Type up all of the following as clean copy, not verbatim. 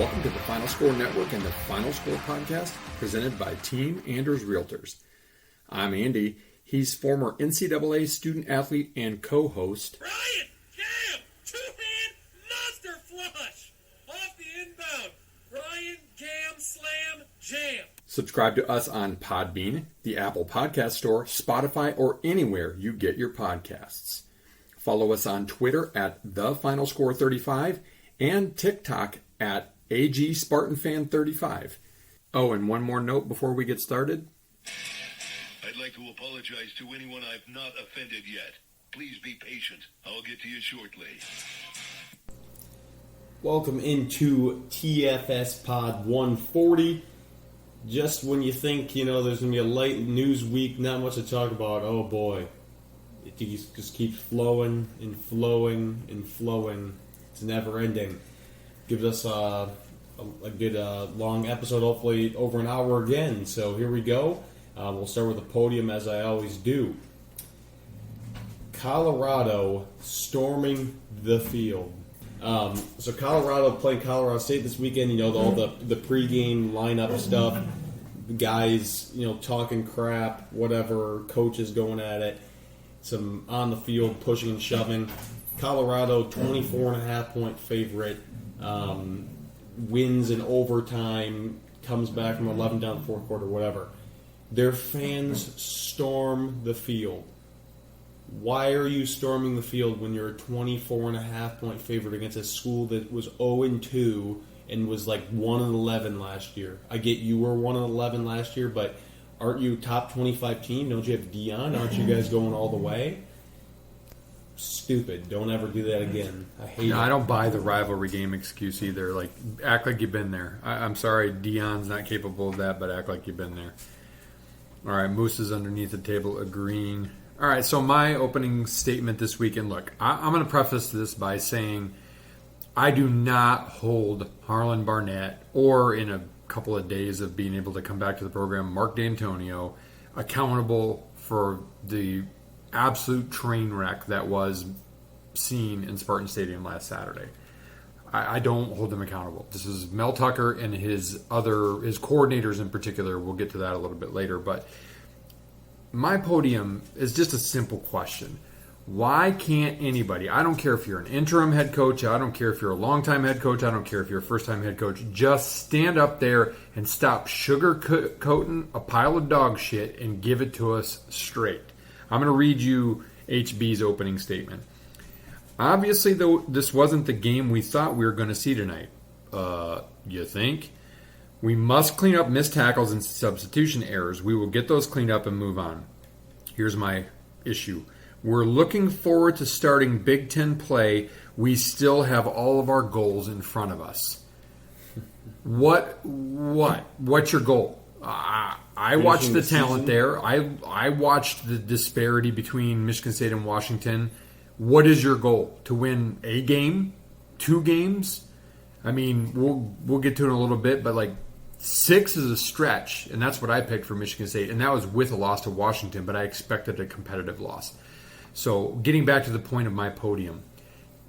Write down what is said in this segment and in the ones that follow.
Welcome to the Final Score Network and the Final Score Podcast, presented by Team Anders Realtors. I'm Andy. He's former NCAA student athlete and co-host. Ryan, Cam, two-hand monster flush off the inbound. Ryan, Cam, slam, jam. Subscribe to us on Podbean, the Apple Podcast Store, Spotify, or anywhere you get your podcasts. Follow us on Twitter at TheFinalScore35 and TikTok at AGSpartanFan35. Oh, and one more note before we get started. I'd like to apologize to anyone I've not offended yet. Please be patient. I'll get to you shortly. Welcome into TFS Pod 140. Just when you think, there's going to be a light news week, not much to talk about, oh boy. It just keeps flowing and flowing and flowing. It's never ending. Gives us a good long episode, hopefully over an hour again. So here we go. We'll start with the podium as I always do. Colorado storming the field. So Colorado playing Colorado State this weekend. All the pregame lineup stuff. Guys, talking crap, whatever. Coaches going at it. Some on the field pushing and shoving. Colorado 24.5-point favorite. Wins in overtime. Comes back from 11 down the fourth quarter, whatever. Their fans storm the field. Why are you storming the field when you're a 24.5-point favorite against a school that was 0-2 and was like 1-11 last year? I get you were 1-11 last year, but aren't you top 25 team? Don't you have Dion? Aren't you guys going all the way? Stupid. Don't ever do that again. I hate it. I don't buy the rivalry game excuse either. Act like you've been there. I'm sorry, Dion's not capable of that, but act like you've been there. All right, Moose is underneath the table agreeing. All right, so my opening statement this weekend, look, I'm going to preface this by saying I do not hold Harlan Barnett or in a couple of days of being able to come back to the program, Mark D'Antonio, accountable for the absolute train wreck that was seen in Spartan Stadium last Saturday. I don't hold them accountable. This is Mel Tucker and his coordinators in particular. We'll get to that a little bit later. But my podium is just a simple question. Why can't anybody, I don't care if you're an interim head coach, I don't care if you're a longtime head coach, I don't care if you're a first-time head coach, just stand up there and stop sugarcoating a pile of dog shit and give it to us straight. I'm going to read you HB's opening statement. Obviously, though, this wasn't the game we thought we were going to see tonight. You think? We must clean up missed tackles and substitution errors. We will get those cleaned up and move on. Here's my issue. We're looking forward to starting Big Ten play. We still have all of our goals in front of us. What's your goal? I watched the talent there. I watched the disparity between Michigan State and Washington. What is your goal? To win a game? 2 games? I mean, we'll get to it in a little bit, but 6 is a stretch, and that's what I picked for Michigan State, and that was with a loss to Washington, but I expected a competitive loss. So getting back to the point of my podium,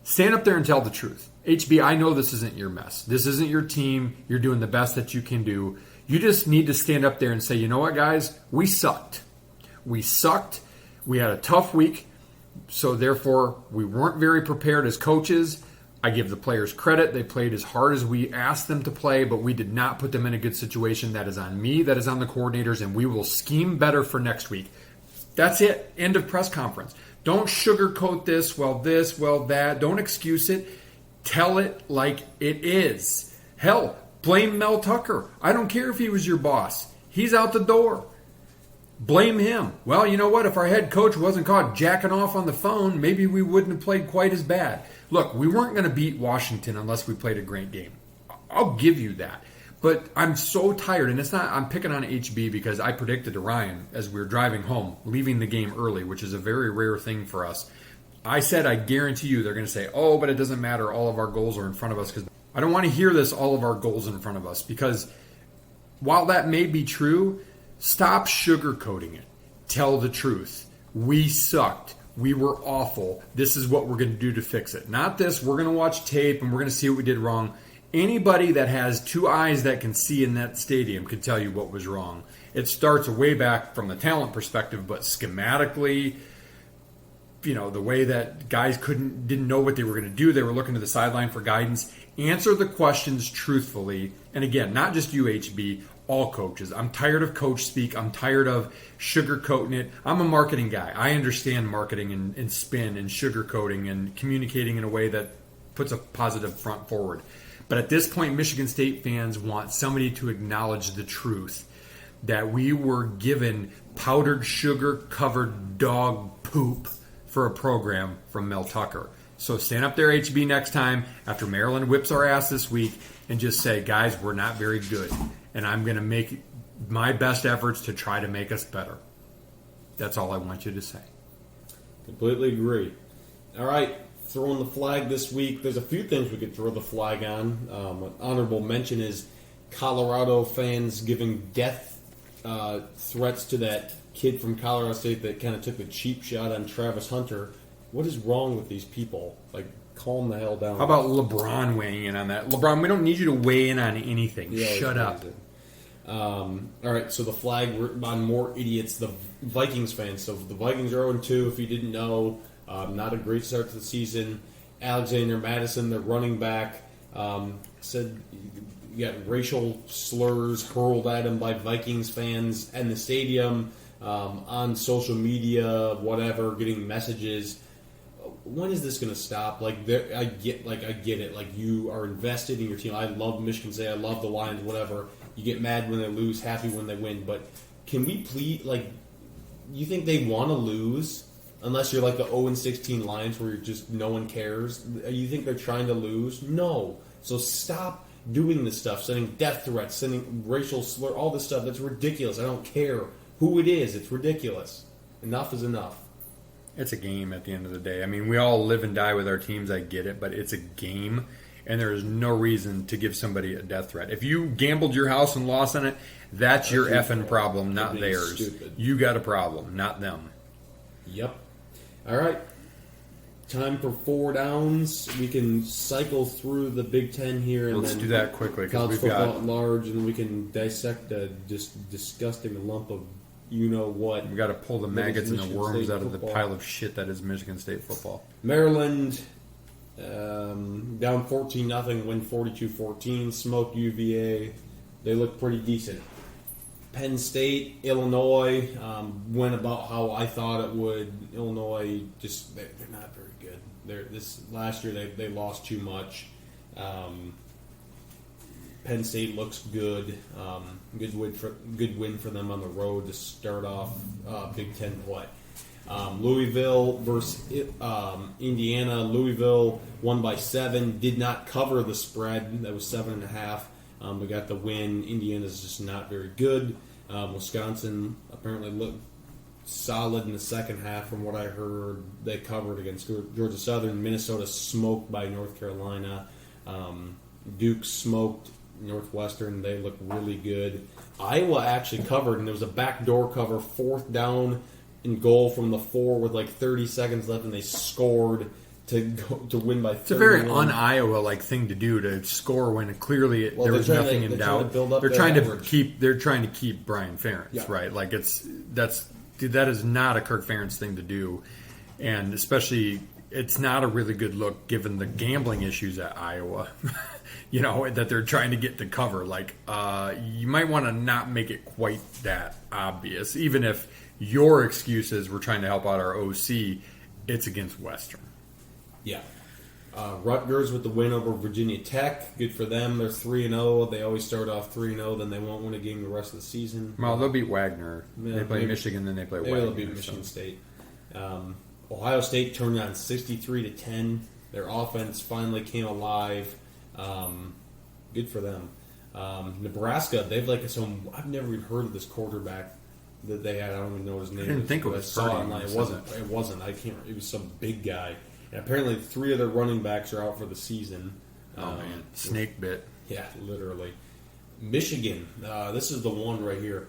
stand up there and tell the truth. HB, I know this isn't your mess. This isn't your team. You're doing the best that you can do. You just need to stand up there and say, you know what, guys? We sucked. We had a tough week. So therefore, we weren't very prepared as coaches. I give the players credit. They played as hard as we asked them to play, but we did not put them in a good situation. That is on me. That is on the coordinators, and we will scheme better for next week. That's it. End of press conference. Don't sugarcoat this, that. Don't excuse it. Tell it like it is. Hell, blame Mel Tucker. I don't care if he was your boss. He's out the door. Blame him. Well, you know what? If our head coach wasn't caught jacking off on the phone, maybe we wouldn't have played quite as bad. Look, we weren't going to beat Washington unless we played a great game. I'll give you that. But I'm so tired, and I'm picking on HB because I predicted to Ryan as we were driving home, leaving the game early, which is a very rare thing for us. I said, I guarantee you they're going to say, oh, but it doesn't matter. All of our goals are in front of us. Because I don't want to hear this, all of our goals in front of us. Because while that may be true, stop sugarcoating it. Tell the truth. We sucked. We were awful. This is what we're going to do to fix it. Not this, we're going to watch tape and we're going to see what we did wrong. Anybody that has two eyes that can see in that stadium could tell you what was wrong. It starts way back from the talent perspective, but schematically, the way that guys didn't know what they were going to do. They were looking to the sideline for guidance. Answer the questions truthfully. And again, not just UHB, all coaches. I'm tired of coach speak. I'm tired of sugarcoating it. I'm a marketing guy. I understand marketing and spin and sugarcoating and communicating in a way that puts a positive front forward. But at this point, Michigan State fans want somebody to acknowledge the truth that we were given powdered sugar covered dog poop for a program from Mel Tucker. So stand up there, HB, next time after Maryland whips our ass this week and just say, guys, we're not very good. And I'm going to make my best efforts to try to make us better. That's all I want you to say. Completely agree. All right, throwing the flag this week. There's a few things we could throw the flag on. An honorable mention is Colorado fans giving death threats to that kid from Colorado State that kind of took the cheap shot on Travis Hunter. What is wrong with these people? Like, calm the hell down. How about LeBron weighing in on that? LeBron, we don't need you to weigh in on anything. Yeah, Shut up. All right, so the flag on more idiots, the Vikings fans. So the Vikings are 0-2, if you didn't know. Not a great start to the season. Alexander Madison, their running back, said you got racial slurs hurled at him by Vikings fans in the stadium, on social media, whatever, getting messages. When is this going to stop? I get it. Like, you are invested in your team. I love Michigan State. I love the Lions. Whatever. You get mad when they lose, happy when they win. But can we please? You think they want to lose? Unless you're like the 0-16 Lions, where you're just no one cares. You think they're trying to lose? No. So stop doing this stuff. Sending death threats, sending racial slur, all this stuff. That's ridiculous. I don't care who it is. It's ridiculous. Enough is enough. It's a game at the end of the day. I mean, we all live and die with our teams. I get it, but it's a game, and there is no reason to give somebody a death threat. If you gambled your house and lost on it, that's your effing problem, not theirs. Stupid. You got a problem, not them. Yep. All right. Time for 4 downs. We can cycle through the Big Ten here, and Let's then do that quickly because college we've football got at large, and we can dissect a just disgusting lump of you-know-what. we got to pull the That is maggots and the Michigan worms State out of the football. pile of shit that is Michigan State football. Maryland down 14-0, win 42-14. Smoked UVA. They look pretty decent. Penn State, Illinois went about how I thought it would. Illinois they're not very good. Last year they lost too much. Penn State looks good. Good win for them on the road to start off Big Ten play. Louisville versus Indiana. Louisville won by 7. Did not cover the spread. That was 7.5. We got the win. Indiana's just not very good. Wisconsin apparently looked solid in the second half from what I heard. They covered against Georgia Southern. Minnesota smoked by North Carolina. Duke smoked Northwestern. They look really good. Iowa actually covered, and there was a backdoor cover, 4th down and goal from the 4 with like 30 seconds left, and they scored to win by 31. It's a very un-Iowa-like thing to do, to score when clearly there was nothing in doubt. They're trying to keep Brian Ferentz, right? Like that is not a Kirk Ferentz thing to do, and especially it's not a really good look given the gambling issues at Iowa. That they're trying to get to cover. You might want to not make it quite that obvious, even if your excuse is we're trying to help out our OC. It's against Western. Yeah. Rutgers with the win over Virginia Tech. Good for them. They're 3-0. They always start off 3-0, then they won't win a game the rest of the season. Well, they'll beat Wagner. Yeah, They play Michigan, then they play Wagner. They'll beat Michigan State. Ohio State turned on 63-10. Their offense finally came alive. Good for them. Nebraska, they've I've never even heard of this quarterback that they had. I don't even know his name. I didn't think it was I saw it Purdy. online. It wasn't. I can't. It was some big guy. And apparently, 3 of their running backs are out for the season. Oh man, snake bit. Yeah, literally. Michigan. This is the one right here.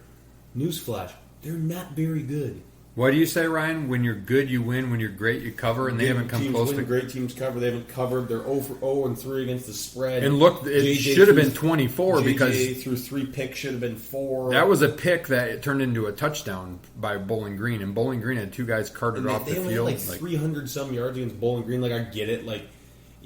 Newsflash: they're not very good. What do you say, Ryan? When you're good, you win. When you're great, you cover, and they haven't come teams close win, to. Great teams cover. They haven't covered. They're 0-3 against the spread. And look, it JJ should have threw- been 24 because JJ threw 3 picks. Should have been 4. that was a pick that it turned into a touchdown by Bowling Green, and Bowling Green had 2 guys carted off They the only field. had like 300 some yards against Bowling Green. Like I get it. Like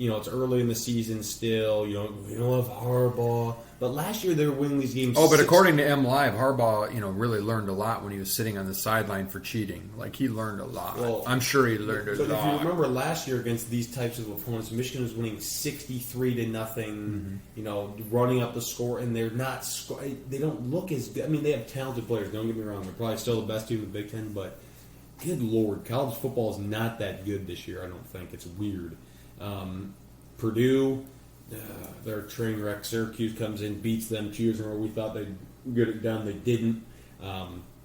it's early in the season still. You don't have Harbaugh. But last year they were winning these games. Oh, but according to M Live, Harbaugh, really learned a lot when he was sitting on the sideline for cheating. Like he learned a lot. Well, I'm sure he learned a But lot. if you remember last year against these types of opponents, Michigan was winning 63-0. Running up the score, and they're not. They don't look as good. I mean, they have talented players. Don't get me wrong; they're probably still the best team in the Big Ten. But good lord, college football is not that good this year. I don't think it's weird. Purdue. They're a train wreck. Syracuse comes in, beats them 2 years in a row. We thought they'd get it done. They didn't.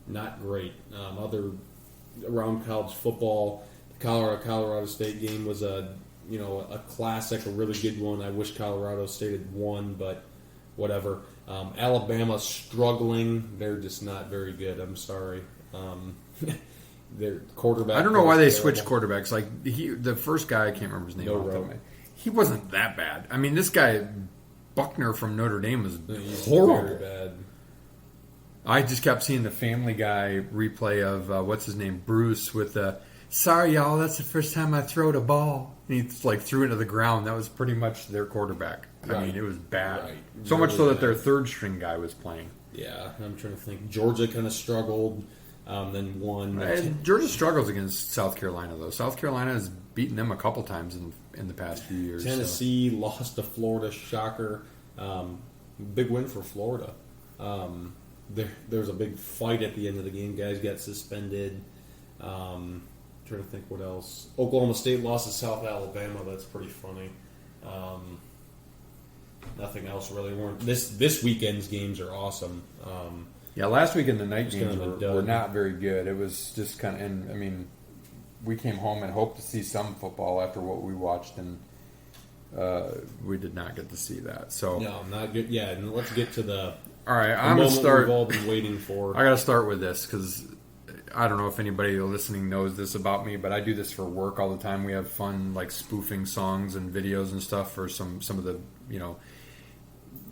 Not great. Other around college football, the Colorado State game was a classic, a really good one. I wish Colorado State had won, but whatever. Alabama struggling. They're just not very good. I'm sorry. Their quarterback. I don't know why they terrible. switched quarterbacks. Like the first guy, I can't remember his name. No off the top of rope. my head. He wasn't that bad. I mean, this guy Buckner from Notre Dame was He's horrible. very bad. I just kept seeing the Family Guy replay of what's his name, Bruce, with "Sorry, y'all, that's the first time I throwed a ball." And he threw it to the ground. That was pretty much their quarterback. I Right. mean, it was bad. Right. So much so Really that their bad. third string guy was playing. Yeah, I'm trying to think. Georgia kind of struggled, then won. And Georgia struggles against South Carolina, though. South Carolina has beaten them a couple times in the past few years. so. Tennessee lost to Florida. Shocker. Big win for Florida. There was a big fight at the end of the game. Guys got suspended. Trying to think what else. Oklahoma State lost to South Alabama. That's pretty funny. Nothing else really. This weekend's games are awesome. Yeah, last weekend the night It's games kind of a were dud. not very good. It was just kind of, and I mean, we came home and hoped to see some football after what we watched, and we did not get to see that. So, No, not good. Yeah, and let's get to the all right, the I'm gonna moment start. we've all been waiting for. I got to start with this because I don't know if anybody listening knows this about me, but I do this for work all the time. We have fun like spoofing songs and videos and stuff for some of the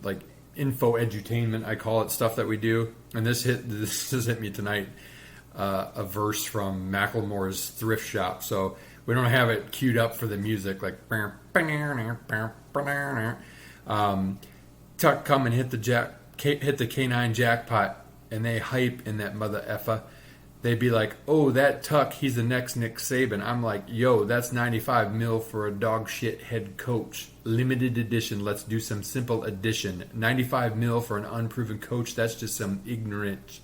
like info edutainment, I call it, stuff that we do. And this has hit me tonight. A verse from Macklemore's Thrift Shop. So we don't have it queued up for the music like Tuck come and hit the K9 jackpot, and they hype in that mother effa. They'd be like, "Oh, that Tuck, he's the next Nick Saban." I'm like, "Yo, that's 95 mil for a dog shit head coach. Limited edition. Let's do some simple addition. 95 mil for an unproven coach. That's just some ignorant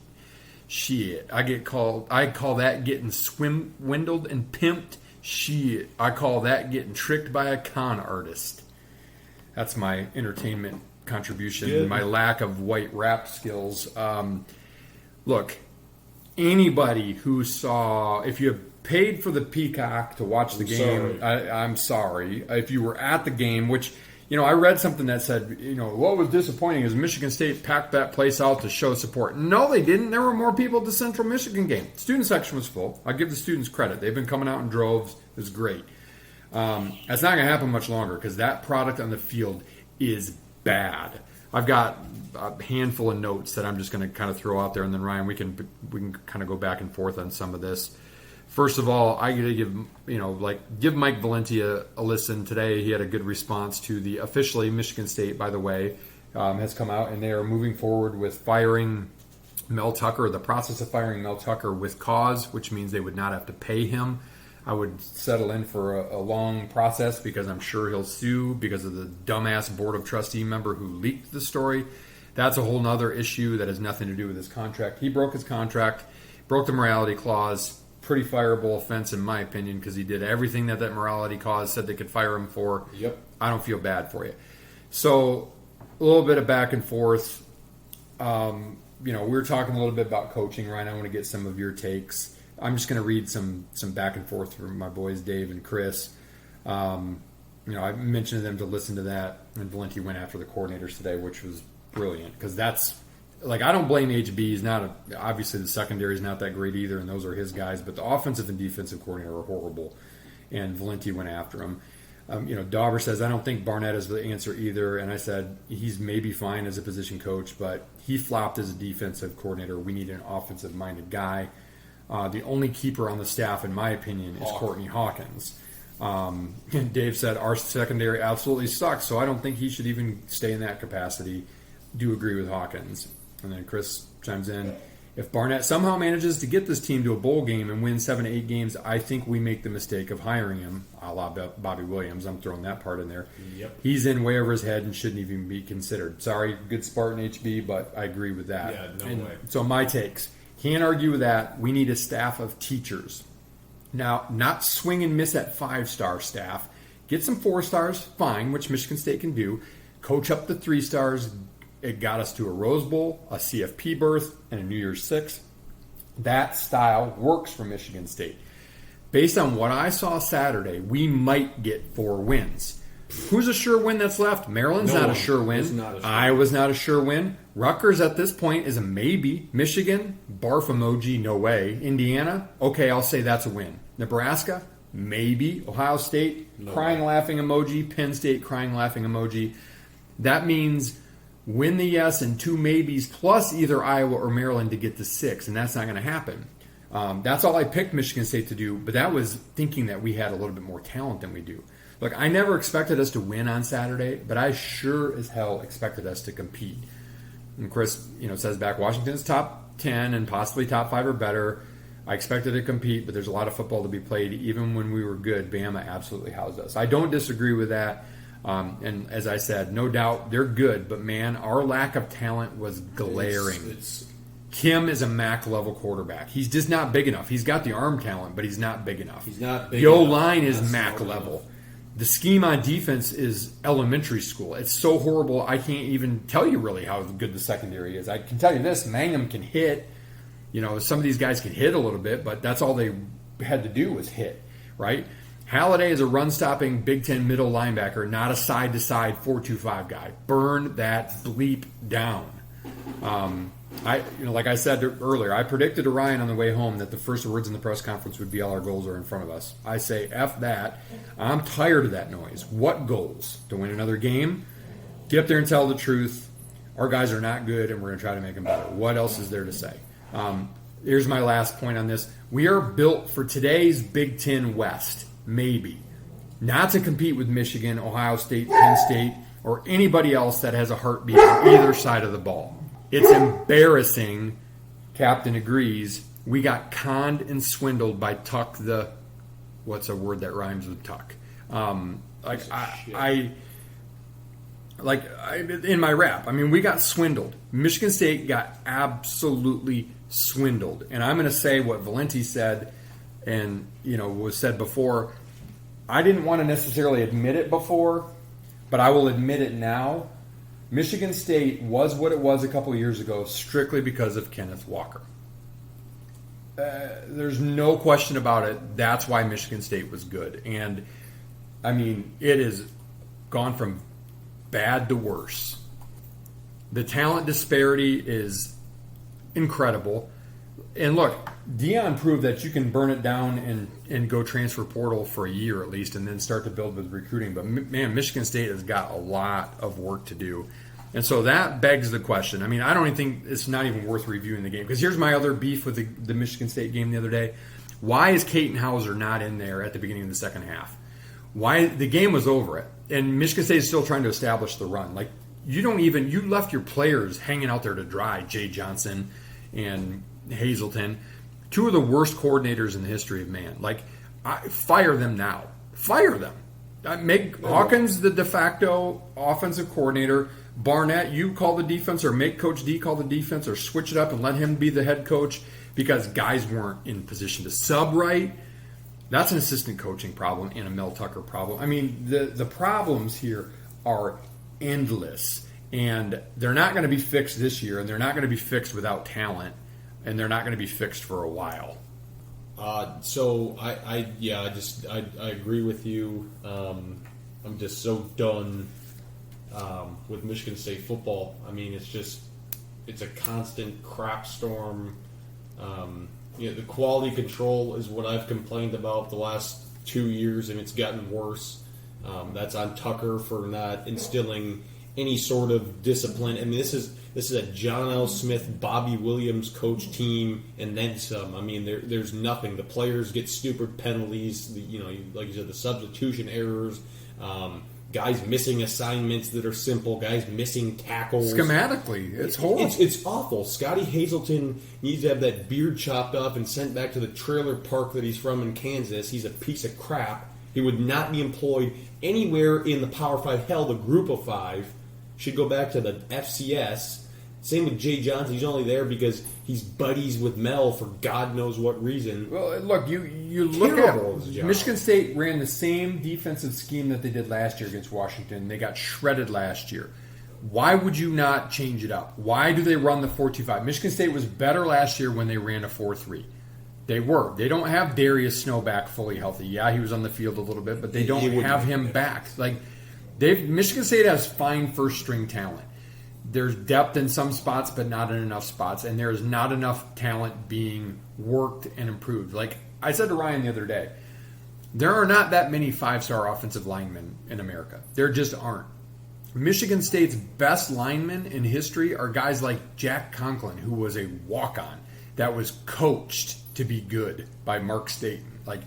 shit. I call that getting swindled and pimped. Shit. I call that getting tricked by a con artist." That's my entertainment contribution. Good. My lack of white rap skills. Look. Anybody who saw, if you paid for the Peacock to watch the game, I'm sorry. If you were at the game, which, I read something that said, what was disappointing is Michigan State packed that place out to show support. No, they didn't. There were more people at the Central Michigan game. Student section was full. I give the students credit. They've been coming out in droves. It was great. That's not going to happen much longer because that product on the field is bad. I've got a handful of notes that I'm just going to kind of throw out there, and then Ryan, we can kind of go back and forth on some of this. First of all, I got to give Mike Valentia a listen today. He had a good response to the officially Michigan State, by the way, has come out, and they are moving forward with firing Mel Tucker, the process of firing Mel Tucker with cause, which means they would not have to pay him. I would settle in for a long process because I'm sure he'll sue because of the dumbass Board of Trustee member who leaked the story. That's a whole nother issue that has nothing to do with his contract. He broke his contract, broke the morality clause. Pretty fireable offense in my opinion because he did everything that morality clause said they could fire him for. Yep. I don't feel bad for you. So a little bit of back and forth. We were talking a little bit about coaching, Ryan. I want to get some of your takes. I'm just going to read some back and forth from my boys Dave and Chris. I mentioned to them to listen to that, and Valenti went after the coordinators today, which was brilliant because that's like, I don't blame HB. He's not obviously the secondary is not that great either, and those are his guys. But the offensive and defensive coordinator are horrible, and Valenti went after him. Dauber says, I don't think Barnett is the answer either. And I said, he's maybe fine as a position coach, but he flopped as a defensive coordinator. We need an offensive-minded guy. The only keeper on the staff, in my opinion, is Courtney Hawkins. Dave said, our secondary absolutely sucks, so I don't think he should even stay in that capacity. Do agree with Hawkins. And then Chris chimes in, if Barnett somehow manages to get this team to a bowl game and win 7 to 8 games, I think we make the mistake of hiring him, a la Bobby Williams. I'm throwing that part in there. Yep. He's in way over his head and shouldn't even be considered. Sorry, good Spartan HB, but I agree with that. Yeah, no way. So my takes. Can't argue with that. We need a staff of teachers. Now, not swing and miss at 5-star staff. Get some 4 stars, fine, which Michigan State can do. Coach up the 3 stars. It got us to a Rose Bowl, a CFP berth, and a New Year's Six. That style works for Michigan State. Based on what I saw Saturday, we might get 4 wins. Who's a sure win that's left? Maryland's not a sure win. Iowa's not a sure win. Rutgers at this point is a maybe. Michigan, barf emoji, no way. Indiana, okay, I'll say that's a win. Nebraska, maybe. Ohio State, crying laughing emoji. Penn State, crying laughing emoji. That means win the yes and 2 maybes plus either Iowa or Maryland to get to 6, and that's not going to happen. That's all I picked Michigan State to do, but that was thinking that we had a little bit more talent than we do. Look, I never expected us to win on Saturday, but I sure as hell expected us to compete. And Chris, says back, Washington's top 10 and possibly top 5 or better. I expected to compete, but there's a lot of football to be played. Even when we were good, Bama absolutely housed us. I don't disagree with that. And as I said, no doubt they're good, but man, our lack of talent was glaring. Kim is a MAC level quarterback. He's just not big enough. He's got the arm talent, but he's not big enough. He's not big The enough. O-line is That's MAC so level. enough. The scheme on defense is elementary school. It's so horrible, I can't even tell you really how good the secondary is. I can tell you this, Mangum can hit. Some of these guys can hit a little bit, but that's all they had to do was hit, right? Halliday is a run-stopping Big Ten middle linebacker, not a side-to-side 4-2-5 guy. Burn that bleep down. Like I said earlier, I predicted to Ryan on the way home that the first words in the press conference would be all our goals are in front of us. I say, F that. I'm tired of that noise. What goals? To win another game? Get up there and tell the truth. Our guys are not good, and we're going to try to make them better. What else is there to say? Here's my last point on this. We are built for today's Big Ten West. Maybe. Not to compete with Michigan, Ohio State, Penn State, or anybody else that has a heartbeat on either side of the ball. It's embarrassing. Captain agrees. We got conned and swindled by Tuck the... What's a word that rhymes with Tuck? In my rap, we got swindled. Michigan State got absolutely swindled. And I'm going to say what Valenti said and, was said before. I didn't want to necessarily admit it before, but I will admit it now. Michigan State was what it was a couple of years ago strictly because of Kenneth Walker. There's no question about it. That's why Michigan State was good. And, it has gone from bad to worse. The talent disparity is incredible. And look, Deion proved that you can burn it down and go transfer portal for a year at least and then start to build with recruiting. But, man, Michigan State has got a lot of work to do. And so that begs the question. I don't even think it's not even worth reviewing the game. Because here's my other beef with the Michigan State game the other day. Why is Caton Hauser not in there at the beginning of the second half? Why? The game was over. And Michigan State is still trying to establish the run. You left your players hanging out there to dry, Jay Johnson and Hazelton, 2 of the worst coordinators in the history of man. Fire them now. Fire them. Make Hawkins the de facto offensive coordinator. Barnett, you call the defense, or make Coach D call the defense, or switch it up and let him be the head coach because guys weren't in position to sub right. That's an assistant coaching problem and a Mel Tucker problem. The problems here are endless, and they're not going to be fixed this year, and they're not going to be fixed without talent, and they're not going to be fixed for a while. So I agree with you. I'm just so done with Michigan State football. It's just it's a constant crap storm. The quality control is what I've complained about the last 2 years, and it's gotten worse. That's on Tucker for not instilling any sort of discipline. I mean, this is a John L. Smith, Bobby Williams coach team, and then some. I mean, there's nothing. The players get stupid penalties. Like you said, the substitution errors. Guys missing assignments that are simple. Guys missing tackles. Schematically, it's horrible. It's awful. Scotty Hazelton needs to have that beard chopped off and sent back to the trailer park that he's from in Kansas. He's a piece of crap. He would not be employed anywhere in the Power 5. Hell, the Group of 5 should go back to the FCS. Same with Jay Johnson. He's only there because he's buddies with Mel for God knows what reason. Well, look, you look Terrible at as a job. Michigan State ran the same defensive scheme that they did last year against Washington. They got shredded last year. Why would you not change it up? Why do they run the 4-2-5? Michigan State was better last year when they ran a 4-3. They were. They don't have Darius Snow back fully healthy. Yeah, he was on the field a little bit, but they don't have him back. Michigan State has fine first string talent. There's depth in some spots, but not in enough spots, and there's not enough talent being worked and improved. Like I said to Ryan the other day, there are not that many 5-star offensive linemen in America. There just aren't. Michigan State's best linemen in history are guys like Jack Conklin, who was a walk-on that was coached to be good by Mark Staten. Like,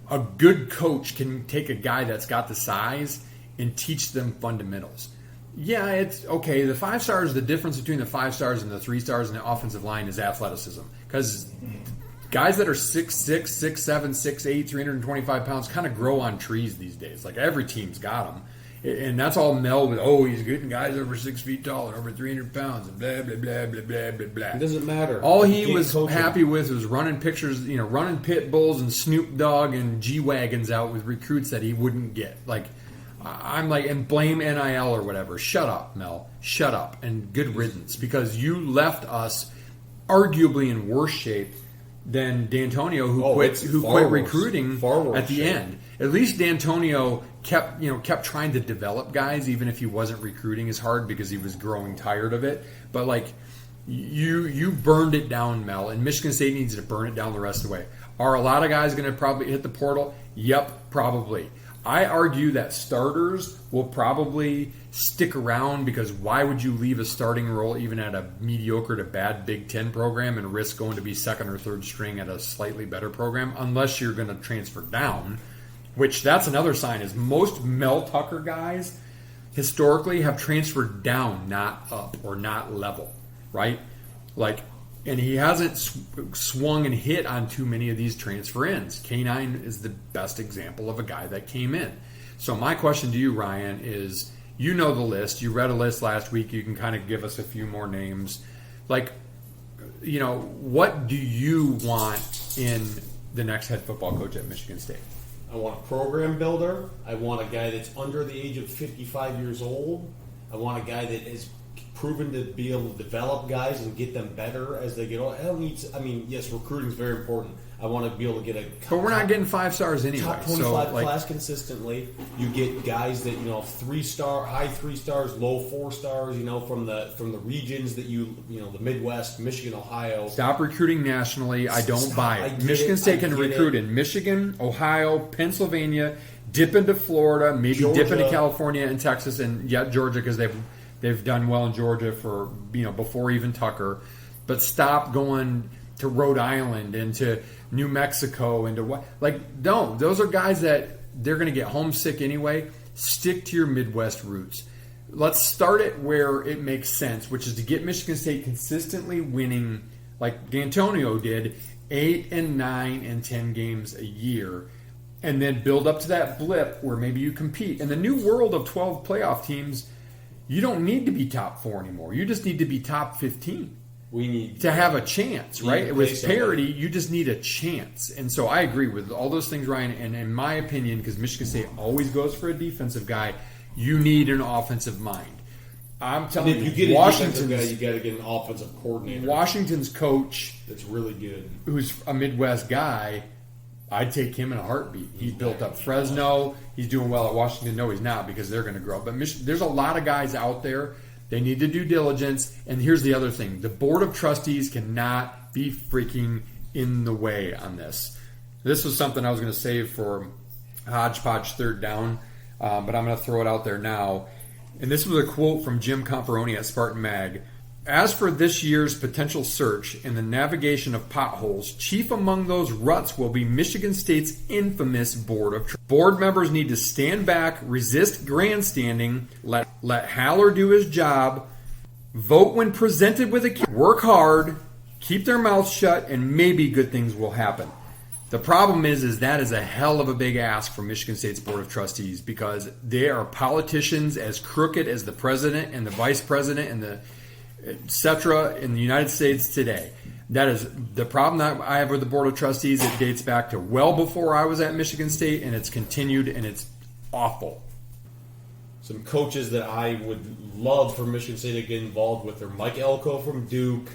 a good coach can take a guy that's got the size and teach them fundamentals. Yeah, it's okay. The 5 stars, the difference between the 5 stars and the 3 stars in the offensive line is athleticism. Because guys that are 6'6", 6'7", 6'8", 325 pounds kind of grow on trees these days. Like, every team's got them. And that's all Mel with, he's getting guys over 6 feet tall and over 300 pounds and blah, blah, blah, blah, blah, blah, blah. It doesn't matter. All he was happy with was running pictures, running pit bulls and Snoop Dogg and G-Wagons out with recruits that he wouldn't get. Like, I'm like, and blame NIL or whatever. Shut up, Mel. Shut up. And good riddance. Because you left us arguably in worse shape than D'Antonio, who quit recruiting at the end. At least D'Antonio kept trying to develop guys, even if he wasn't recruiting as hard because he was growing tired of it. But like, you burned it down, Mel, and Michigan State needs to burn it down the rest of the way. Are a lot of guys going to probably hit the portal? Yep, probably. I argue that starters will probably stick around because why would you leave a starting role even at a mediocre to bad Big Ten program and risk going to be second or third string at a slightly better program unless you're going to transfer down, which that's another sign is most Mel Tucker guys historically have transferred down, not up or not level, right? Like, and he hasn't swung and hit on too many of these transfer ins. K9 is the best example of a guy that came in. So my question to you, Ryan, is you know the list. You read a list last week. You can kind of give us a few more names. Like, what do you want in the next head football coach at Michigan State? I want a program builder. I want a guy that's under the age of 55 years old. I want a guy that is proven to be able to develop guys and get them better as they get older. Yes, recruiting is very important. I want to be able to get but we're not getting 5 stars anyway. Top 25 class consistently. You get guys that 3-star, high 3 stars, low 4 stars. From the regions that the Midwest, Michigan, Ohio. Stop recruiting nationally. I don't buy it. Michigan State can recruit in Michigan, Ohio, Pennsylvania, dip into Florida, maybe Georgia. Dip into California and Texas, and Georgia because they've done well in Georgia for before even Tucker. But stop going to Rhode Island and to New Mexico and to what? No, those are guys that they're going to get homesick anyway. Stick to your Midwest roots. Let's start it where it makes sense, which is to get Michigan State consistently winning, like D'Antonio did, 8 and 9 and 10 games a year, and then build up to that blip where maybe you compete. In the new world of 12 playoff teams, you don't need to be top 4 anymore. You just need to be top 15. We need to have a chance, right? With parity, you just need a chance. And so I agree with all those things, Ryan. And in my opinion, because Michigan State always goes for a defensive guy, you need an offensive mind. I'm telling you, get Washington's guy, you got to get an offensive coordinator. Washington's coach, that's really good, who's a Midwest guy, I'd take him in a heartbeat. He's built up Fresno. He's doing well at Washington. No, he's not because they're going to grow. But there's a lot of guys out there They need to do diligence. And here's the other thing. The Board of Trustees cannot be freaking in the way on this. This was something I was going to save for Hodgepodge third down, but I'm going to throw it out there now. And this was a quote from Jim Comparoni at Spartan Mag. As for this year's potential search and the navigation of potholes, chief among those ruts will be Michigan State's infamous Board of Trustees. Board members need to stand back, resist grandstanding, let Haller do his job, vote when presented with a case, work hard, keep their mouths shut, and maybe good things will happen. The problem is that is a hell of a big ask for Michigan State's Board of Trustees because they are politicians as crooked as the president and the vice president and the etc. in the United States today. That is the problem that I have with the Board of Trustees. It dates back to well before I was at Michigan State, and it's continued, and it's awful. Some coaches that I would love for Michigan State to get involved with are Mike Elko from Duke.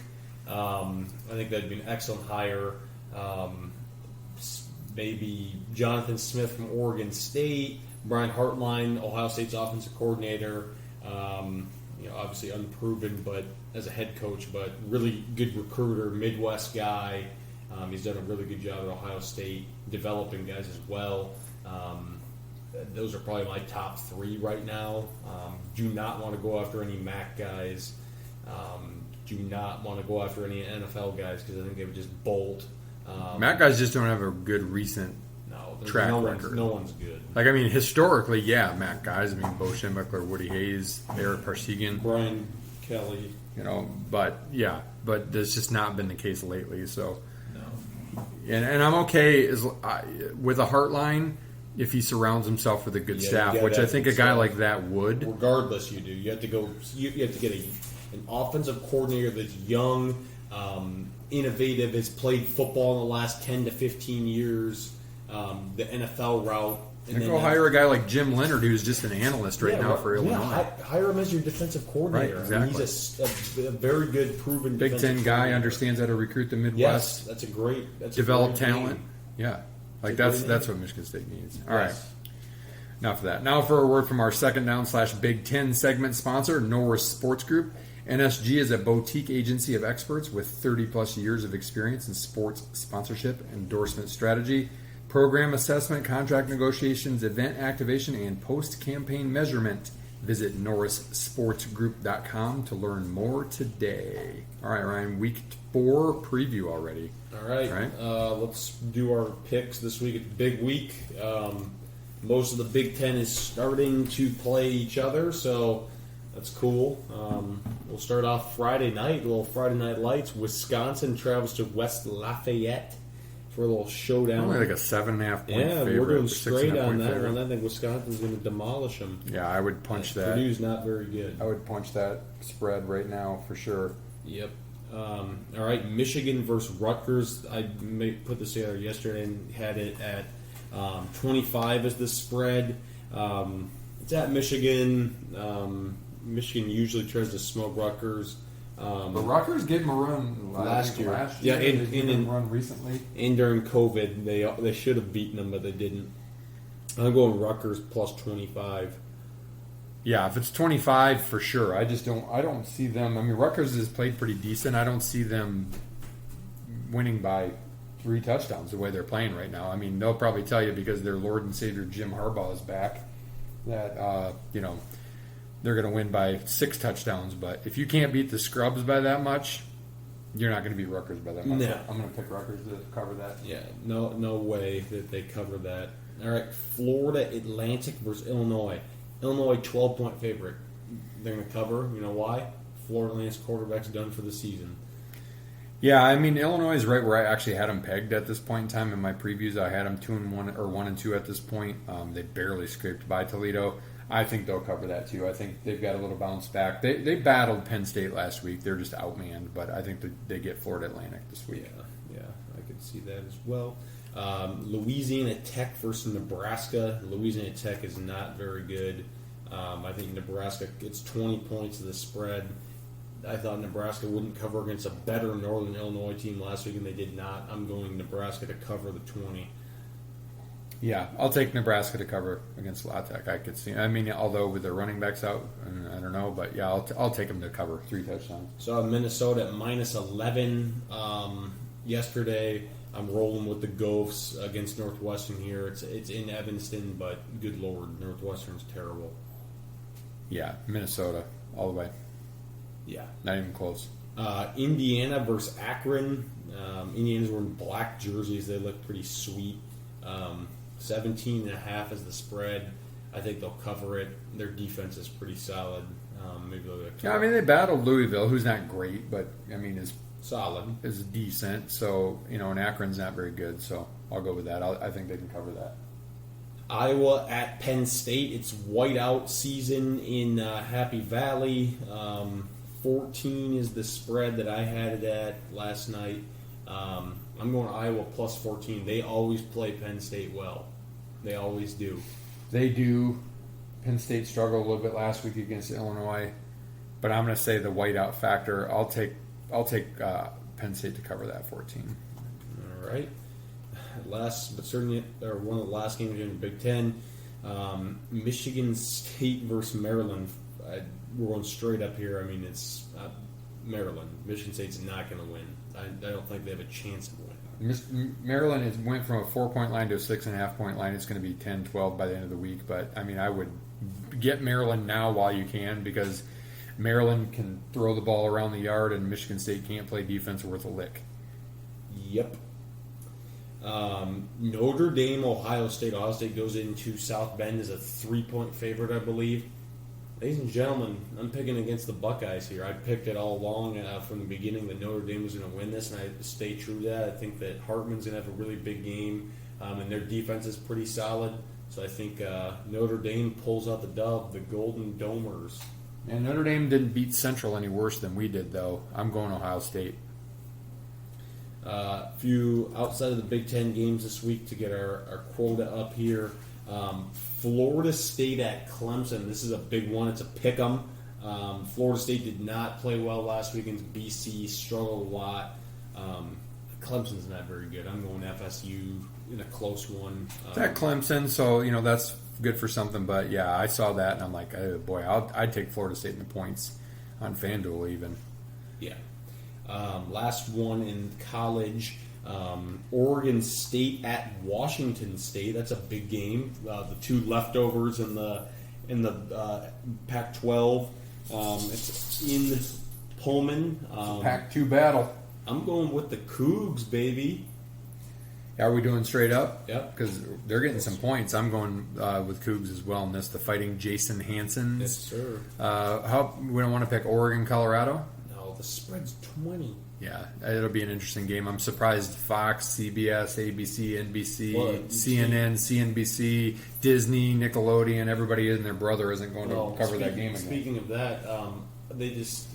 I think that'd be an excellent hire. Maybe Jonathan Smith from Oregon State, Brian Hartline, Ohio State's offensive coordinator. Obviously unproven, but as a head coach, but really good recruiter, Midwest guy. He's done a really good job at Ohio State, developing guys as well. Those are probably my top three right now. Do not want to go after any MAC guys. Do not want to go after any NFL guys because I think they would just bolt. MAC guys just don't have a good recent track record. No one's good. Historically, yeah, MAC guys. Bo Schembechler, Woody Hayes, Eric Parsegian, Brian Kelly. But that's just not been the case lately. So, no. And I'm okay with a Heartline if he surrounds himself with a good staff, which I think a guy like that would. Regardless, you do. You have to go. You have to get an offensive coordinator that's young, innovative, has played football in the last 10 to 15 years. The NFL route. And go hire a guy like Jim Leonard, who's just an analyst now for Illinois. Hire him as your defensive coordinator. Right, exactly. He's a very good, proven Big Ten guy, understands how to recruit the Midwest. Yes, that's a great. Develop talent. Yeah, that's what Michigan State needs. All right. Enough of that. Now for a word from our second down / Big Ten segment sponsor, Norris Sports Group. NSG is a boutique agency of experts with 30-plus years of experience in sports sponsorship, endorsement strategy, program assessment, contract negotiations, event activation, and post-campaign measurement. Visit norrissportsgroup.com to learn more today. All right, Ryan, week 4 preview already. All right. Let's do our picks this week. It's a big week. Most of the Big Ten is starting to play each other, so that's cool. We'll start off Friday night, a little Friday Night Lights. Wisconsin travels to West Lafayette for a little showdown. Only like a 7.5 point favorite. Yeah, we're doing straight on that favorite. one. I think Wisconsin's going to demolish them. Yeah, I would punch that. Purdue's not very good. I would punch that spread right now for sure. Yep. All right, Michigan versus Rutgers. I put this together yesterday and had it at 25 as the spread. It's at Michigan. Michigan usually tries to smoke Rutgers. But Rutgers gave him a run last year. Yeah, and run recently. And during COVID, they should have beaten them, but they didn't. I'm going Rutgers plus 25. Yeah, if it's 25 for sure. I don't see them. I mean, Rutgers has played pretty decent. I don't see them winning by 3 touchdowns the way they're playing right now. I mean, they'll probably tell you because their Lord and Savior Jim Harbaugh is back that they're going to win by 6 touchdowns. But if you can't beat the Scrubs by that much, you're not going to beat Rutgers by that much. No. I'm going to pick Rutgers to cover that. Yeah, no way that they cover that. All right, Florida Atlantic versus Illinois. Illinois 12-point favorite. They're going to cover. You know why? Florida Atlantic's quarterback's done for the season. Yeah, I mean Illinois is right where I actually had them pegged at this point in time. In my previews, I had them 2-1 or 1-2 at this point. They barely scraped by Toledo. I think they'll cover that too. I think they've got a little bounce back. They battled Penn State last week. They're just outmanned, but I think they get Florida Atlantic this week. Yeah, I could see that as well. Louisiana Tech versus Nebraska. Louisiana Tech is not very good. I think Nebraska gets 20 points of the spread. I thought Nebraska wouldn't cover against a better Northern Illinois team last week, and they did not. I'm going Nebraska to cover the 20. Yeah, I'll take Nebraska to cover against La Tech. I could see. I mean, although with their running backs out, I don't know, but yeah, I'll take them to cover 3 touchdowns. So Minnesota at -11 yesterday. I'm rolling with the Gophs against Northwestern here. It's in Evanston, but good lord, Northwestern's terrible. Yeah, Minnesota all the way. Yeah. Not even close. Indiana versus Akron. Indiana's wearing black jerseys. They look pretty sweet. 17.5 is the spread. I think they'll cover it. Their defense is pretty solid. Maybe they'll get Yeah, I mean they battled Louisville, who's not great, but I mean is solid. decent. So and Akron's not very good. So I'll go with that. I think they can cover that. Iowa at Penn State. It's whiteout season in Happy Valley. 14 is the spread that I had it at last night. I'm going Iowa plus 14. They always play Penn State well. They always do. They do. Penn State struggled a little bit last week against Illinois, but I'm going to say the whiteout factor. I'll take Penn State to cover that 14. All right. Last, but certainly, or one of the last games in the Big Ten, Michigan State versus Maryland. We're going straight up here. I mean, it's Maryland. Michigan State's not going to win. I don't think they have a chance to win. Maryland went from a 4-point line to a 6.5-point line. It's going to be 10-12 by the end of the week. But, I mean, I would get Maryland now while you can because Maryland can throw the ball around the yard and Michigan State can't play defense worth a lick. Yep. Notre Dame, Ohio State. Ohio State goes into South Bend as a 3-point favorite, I believe. Ladies and gentlemen, I'm picking against the Buckeyes here. I picked it all along from the beginning that Notre Dame was going to win this, and I stay true to that. I think that Hartman's going to have a really big game, and their defense is pretty solid. So I think Notre Dame pulls out the dub, the Golden Domers. And Notre Dame didn't beat Central any worse than we did, though. I'm going Ohio State. A few outside of the Big Ten games this week to get our quota up here. Florida State at Clemson. This is a big one. It's a pick 'em. Florida State did not play well last week against BC. Struggled a lot. Clemson's not very good. I'm going FSU in a close one. It's at Clemson, so that's good for something. But yeah, I saw that and I'm like, oh boy, I'd take Florida State in the points on FanDuel even. Yeah. Last one in college. Oregon State at Washington State. That's a big game. The two leftovers in the Pac-12. It's in Pullman. Pac-2 battle. I'm going with the Cougs, baby. Are we doing straight up? Yep. Because they're getting some points. I'm going with Cougs as well in this. The Fighting Jason Hansons. Yes, sir. We don't want to pick Oregon, Colorado? No, the spread's 20. Yeah, it'll be an interesting game. I'm surprised Fox, CBS, ABC, NBC, CNN, CNBC, Disney, Nickelodeon, everybody and their brother isn't going to cover that game again. Speaking of that, they just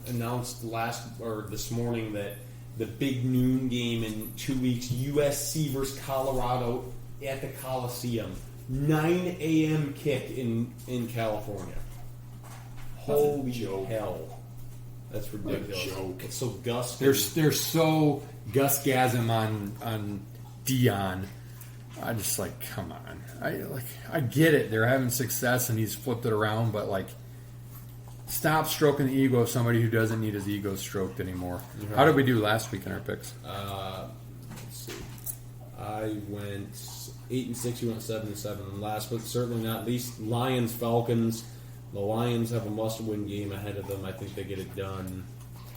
announced this morning that the big noon game in 2 weeks, USC versus Colorado at the Coliseum. 9 a.m. kick in California. Holy hell. That's ridiculous. It's so Gus. They're so Gus Gasm on Dion. I just come on. I get it. They're having success and he's flipped it around, but stop stroking the ego of somebody who doesn't need his ego stroked anymore. Right. How did we do last week in our picks? Let's see. I went 8-6. You went 7-7. And last, but certainly not least, Lions Falcons. The Lions have a must-win game ahead of them. I think they get it done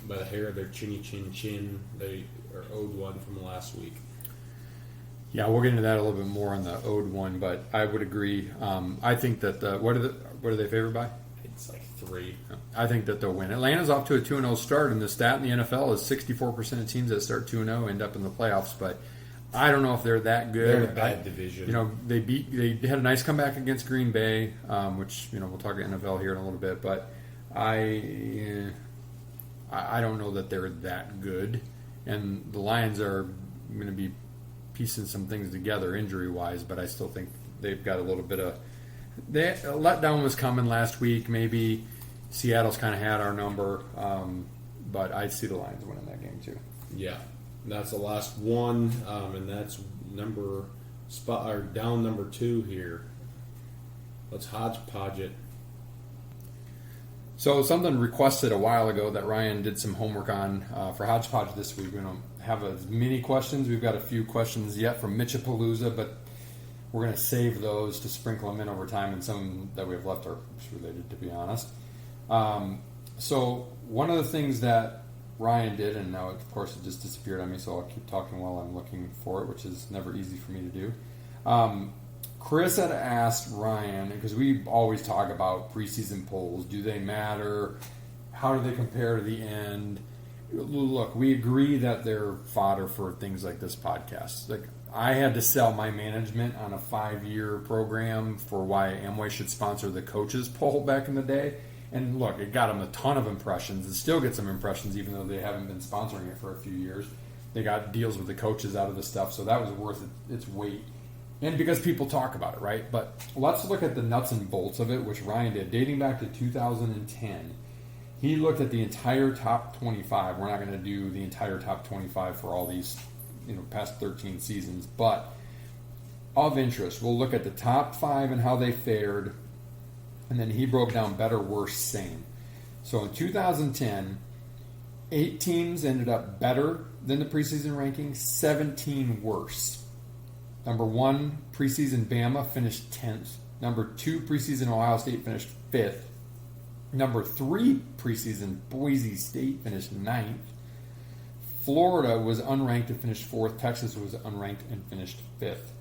by the hair of their chinny chin chin. They are owed one from last week. Yeah, we'll get into that a little bit more on the owed one, but I would agree. I think that what are they favored by? It's 3. I think that they'll win. Atlanta's off to a 2-0 start, and the stat in the NFL is 64% of teams that start 2-0 end up in the playoffs. But I don't know if they're that good. They're in a bad division. They had a nice comeback against Green Bay, which we'll talk NFL here in a little bit. But I don't know that they're that good, and the Lions are going to be piecing some things together injury wise. But I still think they've got a little bit of. A letdown was coming last week. Maybe Seattle's kind of had our number, but I see the Lions winning that game too. Yeah. That's the last one, and that's number spot or down number 2 here. Let's hodgepodge it. So something requested a while ago that Ryan did some homework on for Hodgepodge this week. We don't have as many questions. We've got a few questions yet from Mitchapalooza, but we're going to save those to sprinkle them in over time, and some that we have left are related, to be honest. So one of the things that Ryan did, and now of course it just disappeared on me, so I'll keep talking while I'm looking for it, which is never easy for me to do. Chris had asked Ryan, because we always talk about preseason polls. Do they matter? How do they compare to the end? Look, we agree that they're fodder for things like this podcast. Like, I had to sell my management on a 5-year program for why Amway should sponsor the coaches poll back in the day. And look, it got them a ton of impressions. It still gets some impressions, even though they haven't been sponsoring it for a few years. They got deals with the coaches out of the stuff, so that was worth its weight. And because people talk about it, right? But let's look at the nuts and bolts of it, which Ryan did. Dating back to 2010, he looked at the entire top 25. We're not going to do the entire top 25 for all these, past 13 seasons. But of interest, we'll look at the top 5 and how they fared. And then he broke down better, worse, same. So in 2010, 8 teams ended up better than the preseason ranking, 17 worse. Number 1, preseason Bama finished 10th. Number 2, preseason Ohio State finished 5th. Number 3, preseason Boise State finished 9th. Florida was unranked and finished 4th. Texas was unranked and finished 5th.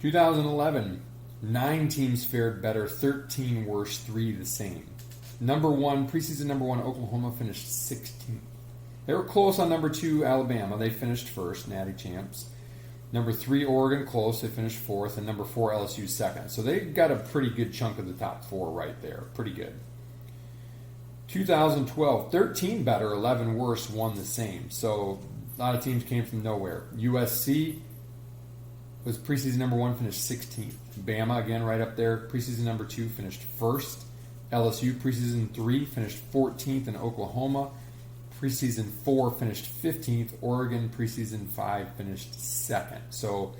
2011, 9 teams fared better, 13 worse, 3 the same. Preseason number 1, Oklahoma finished 16th. They were close on number 2, Alabama. They finished 1st, natty champs. Number 3, Oregon, close. They finished 4th. And number 4, LSU, 2nd. So they got a pretty good chunk of the top 4 right there. Pretty good. 2012, 13 better, 11 worse, 1 the same. So a lot of teams came from nowhere. USC was preseason number 1, finished 16th. Bama, again, right up there. Preseason number 2, finished 1st. LSU, preseason 3, finished 14th. And Oklahoma, preseason 4 finished 15th. Oregon, preseason 5 finished 2nd. So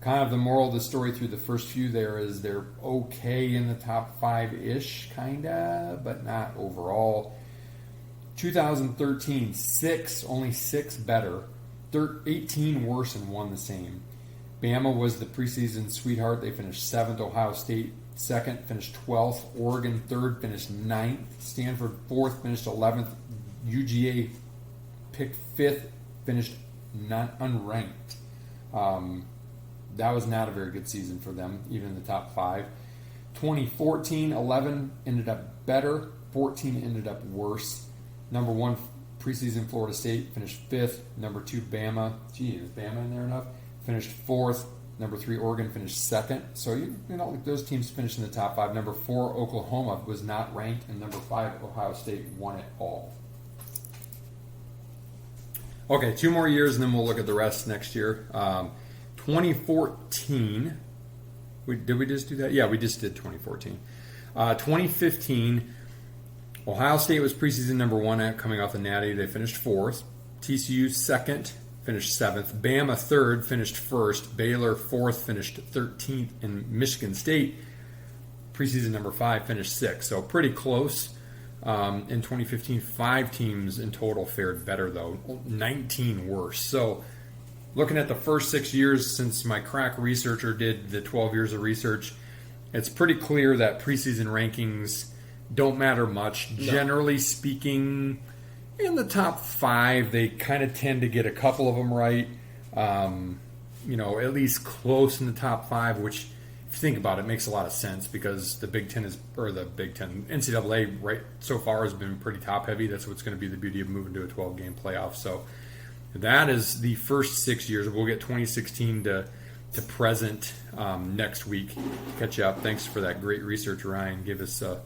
kind of the moral of the story through the first few there is they're okay in the top 5-ish, kind of, but not overall. 2013, only 6 better. 18 worse and 1 the same. Bama was the preseason sweetheart. They finished 7th. Ohio State 2nd, finished 12th. Oregon 3rd, finished 9th. Stanford 4th, finished 11th. UGA picked 5th, finished unranked. That was not a very good season for them, even in the top 5. 2014, 11 ended up better. 14 ended up worse. Number 1, preseason Florida State, finished 5th. Number 2, Bama. Is Bama in there enough? Finished 4th. Number 3, Oregon finished 2nd. So, those teams finished in the top 5. Number 4, Oklahoma was not ranked. And number 5, Ohio State won it all. Okay, 2 more years, and then we'll look at the rest next year. 2014. Did we just do that? Yeah, we just did 2014. 2015, Ohio State was preseason number 1 coming off the Natty. They finished 4th. TCU 2nd, finished 7th. Bama 3rd, finished 1st. Baylor 4th, finished 13th. And Michigan State, preseason number 5, finished 6th. So pretty close. In 2015, 5 teams in total fared better, though. 19 worse. So looking at the first 6 years since my crack researcher did the 12 years of research, it's pretty clear that preseason rankings don't matter much. No. Generally speaking, in the top 5, they kind of tend to get a couple of them right. At least close in the top 5, which, if you think about it, makes a lot of sense because the NCAA right so far has been pretty top heavy. That's what's going to be the beauty of moving to a 12-game playoff. So that is the first 6 years. We'll get 2016 to present next week. Catch you up. Thanks for that great research, Ryan. Give us a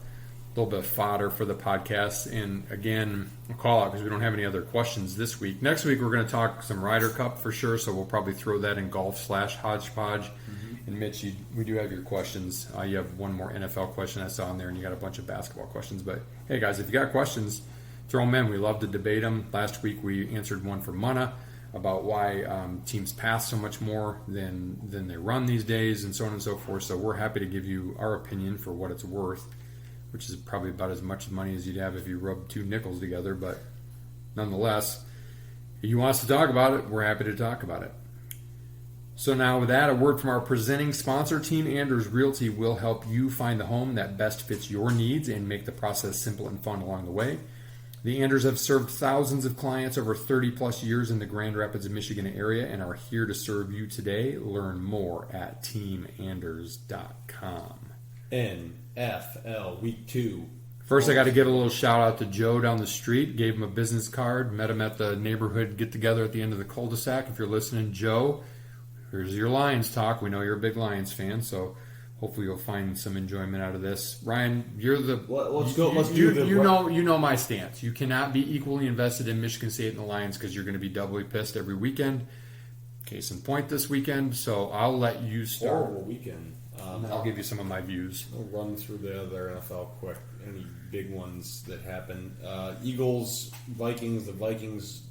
little bit of fodder for the podcast. And again, I'll call out because we don't have any other questions this week. Next week, we're going to talk some Ryder Cup for sure. So we'll probably throw that in golf/hodgepodge. Mm-hmm. And Mitch, we do have your questions. You have one more NFL question I saw in there, and you got a bunch of basketball questions. But hey, guys, if you got questions, throw them in. We love to debate them. Last week we answered one for Munna. about why teams pass so much more than they run these days, and so on and so forth. So we're happy to give you our opinion for what it's worth, which is probably about as much money as you'd have if you rubbed two nickels together. But nonetheless, if you want us to talk about it, we're happy to talk about it. So now with that, a word from our presenting sponsor, Team Anders Realty will help you find the home that best fits your needs and make the process simple and fun along the way. The Anders have served thousands of clients over 30 plus years in the Grand Rapids, Michigan area and are here to serve you today. Learn more at teamanders.com. NFL Week 2. First, I got to give a little shout out to Joe down the street. Gave him a business card. Met him at the neighborhood get-together at the end of the cul-de-sac. If you're listening, Joe, here's your Lions talk. We know you're a big Lions fan, so hopefully you'll find some enjoyment out of this. Ryan, you're the you know my stance. You cannot be equally invested in Michigan State and the Lions because you're going to be doubly pissed every weekend. Case in point, this weekend. So I'll let you start. Horrible weekend. I'll give you some of my views. I'll run through the other NFL quick. Any big ones that happened? Eagles, Vikings. The Vikings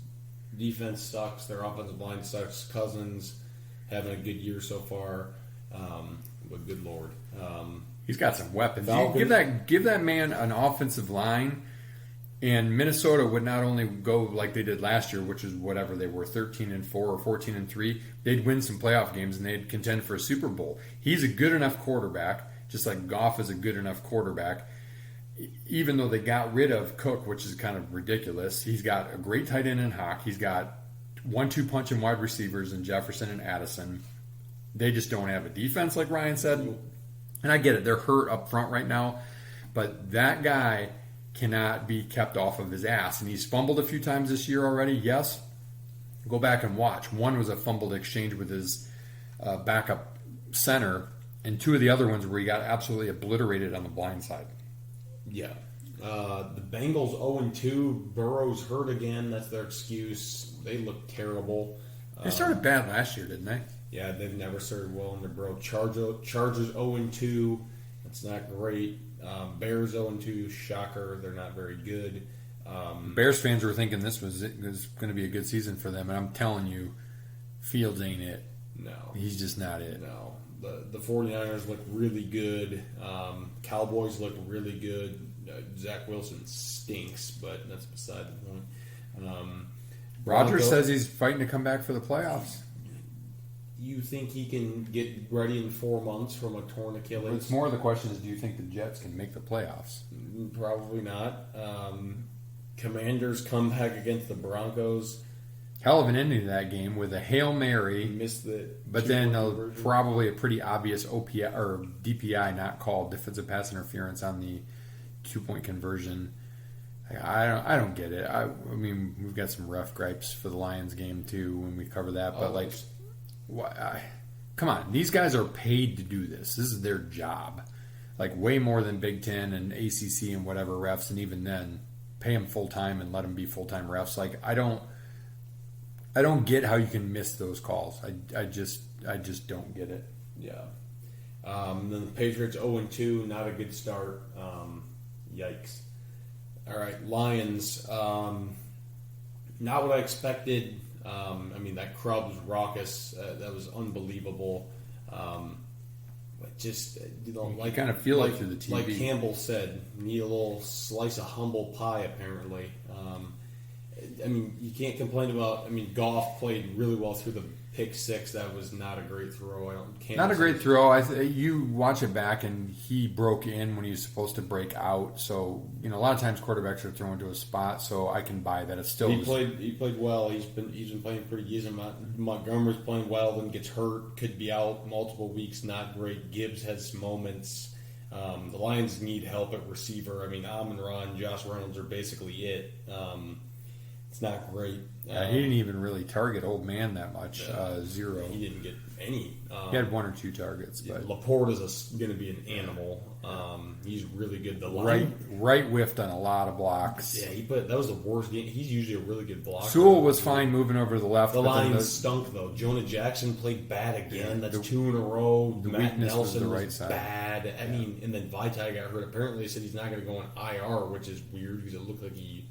defense sucks. Their offensive line sucks. Cousins having a good year so far. But good lord, he's got some weapons. Falcons. Give that man an offensive line, and Minnesota would not only go like they did last year, which is whatever they were, 13-4 or 14-3. They'd win some playoff games and they'd contend for a Super Bowl. He's a good enough quarterback, just like Goff is a good enough quarterback. Even though they got rid of Cook, which is kind of ridiculous, he's got a great tight end in Hawk. He's got 1-2 punching wide receivers in Jefferson and Addison. They just don't have a defense, like Ryan said. And I get it. They're hurt up front right now. But that guy cannot be kept off of his ass. And he's fumbled a few times this year already, yes. Go back and watch. One was a fumbled exchange with his backup center. And two of the other ones where he got absolutely obliterated on the blind side. Yeah. The Bengals 0-2. Burrow's hurt again. That's their excuse. They look terrible. They started bad last year, didn't they? Yeah, they've never started well under Burrow. Chargers 0-2. That's not great. Bears 0-2. Shocker. They're not very good. Bears fans were thinking this was going to be a good season for them, and I'm telling you, Fields ain't it. No. He's just not it. No. The 49ers look really good. Cowboys look really good. Zach Wilson stinks, but that's beside the point. Rodgers says he's fighting to come back for the playoffs. You think he can get ready in 4 months from a torn Achilles? It's more the question is, do you think the Jets can make the playoffs? Probably not. Commanders comeback against the Broncos. Hell of an ending to that game with a Hail Mary. Missed the but then probably a pretty obvious OPI or DPI not called, defensive pass interference on the 2-point conversion. I don't get it. I mean, we've got some rough gripes for the Lions game too when we cover that, but come on, these guys are paid to do this. This is their job, like way more than Big Ten and ACC and whatever refs, and even then, pay them full time and let them be full time refs. Like I don't get how you can miss those calls. I just don't get it. Yeah. Then the Patriots 0-2, not a good start. Yikes. All right, Lions. Not what I expected. I mean, that crowd was raucous. That was unbelievable. But just like kind of feel like through the TV. Like Campbell said, need a little slice of humble pie. Apparently. I mean, you can't complain about. I mean, Goff played really well through the pick six. That was not a great throw. Not a great throw. You watch it back, and he broke in when he was supposed to break out. So a lot of times quarterbacks are thrown to a spot. So I can buy that. It's still he played well. He's been playing pretty decent. Montgomery's playing well. Then gets hurt. Could be out multiple weeks. Not great. Gibbs has moments. The Lions need help at receiver. I mean, Amon-Ra and Josh Reynolds are basically it. It's not great. Yeah, he didn't even really target old man that much. 0. He didn't get any. He had 1 or 2 targets. But Laporte is going to be an animal. He's really good. The right whiffed on a lot of blocks. Yeah, that was the worst game. He's usually a really good blocker. Sewell was fine moving over to the left. The Lions stunk though. Jonah Jackson played bad again. That's 2 in a row. Matt Nelson was the right side. Bad. I mean, and then Vitae got hurt. Apparently, they said he's not going to go on IR, which is weird because it looked like he.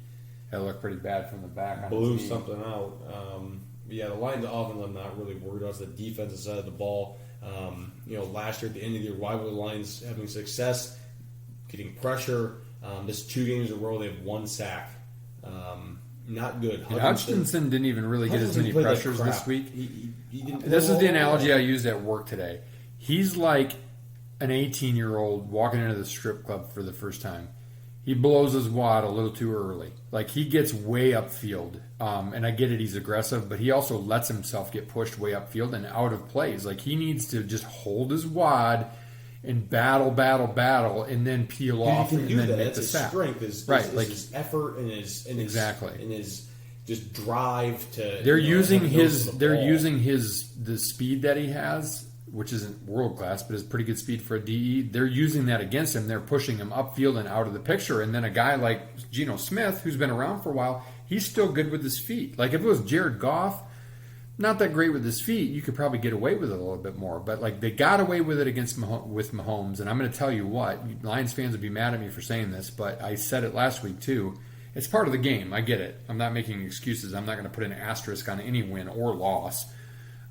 That looked pretty bad from the back. Blew something out. Yeah, the Lions offense I'm not really worried about. It's the defensive side of the ball. Last year at the end of the year, why were the Lions having success? Getting pressure. This 2 games in a row, they have 1 sack. Not good. Hutchinson didn't even really get as many played like pressures crap. this week. He didn't play This is the well. analogy I used at work today. He's like an 18-year-old walking into the strip club for the first time. He blows his wad a little too early. Like, he gets way upfield. And I get it, he's aggressive, but he also lets himself get pushed way upfield and out of plays. Like, he needs to just hold his wad and battle, and then peel off He can and do then that. make That's the his sack. strength. Is Like, his effort and his Exactly. and his just drive to. They're using have nose his. to the They're ball. using the speed that he has, which isn't world class, but is pretty good speed for a DE. They're using that against him. They're pushing him upfield and out of the picture. And then a guy like Geno Smith, who's been around for a while, he's still good with his feet. Like, if it was Jared Goff, not that great with his feet, you could probably get away with it a little bit more. But like, they got away with it with Mahomes. And I'm going to tell you what, Lions fans would be mad at me for saying this, but I said it last week too. It's part of the game. I get it. I'm not making excuses. I'm not going to put an asterisk on any win or loss.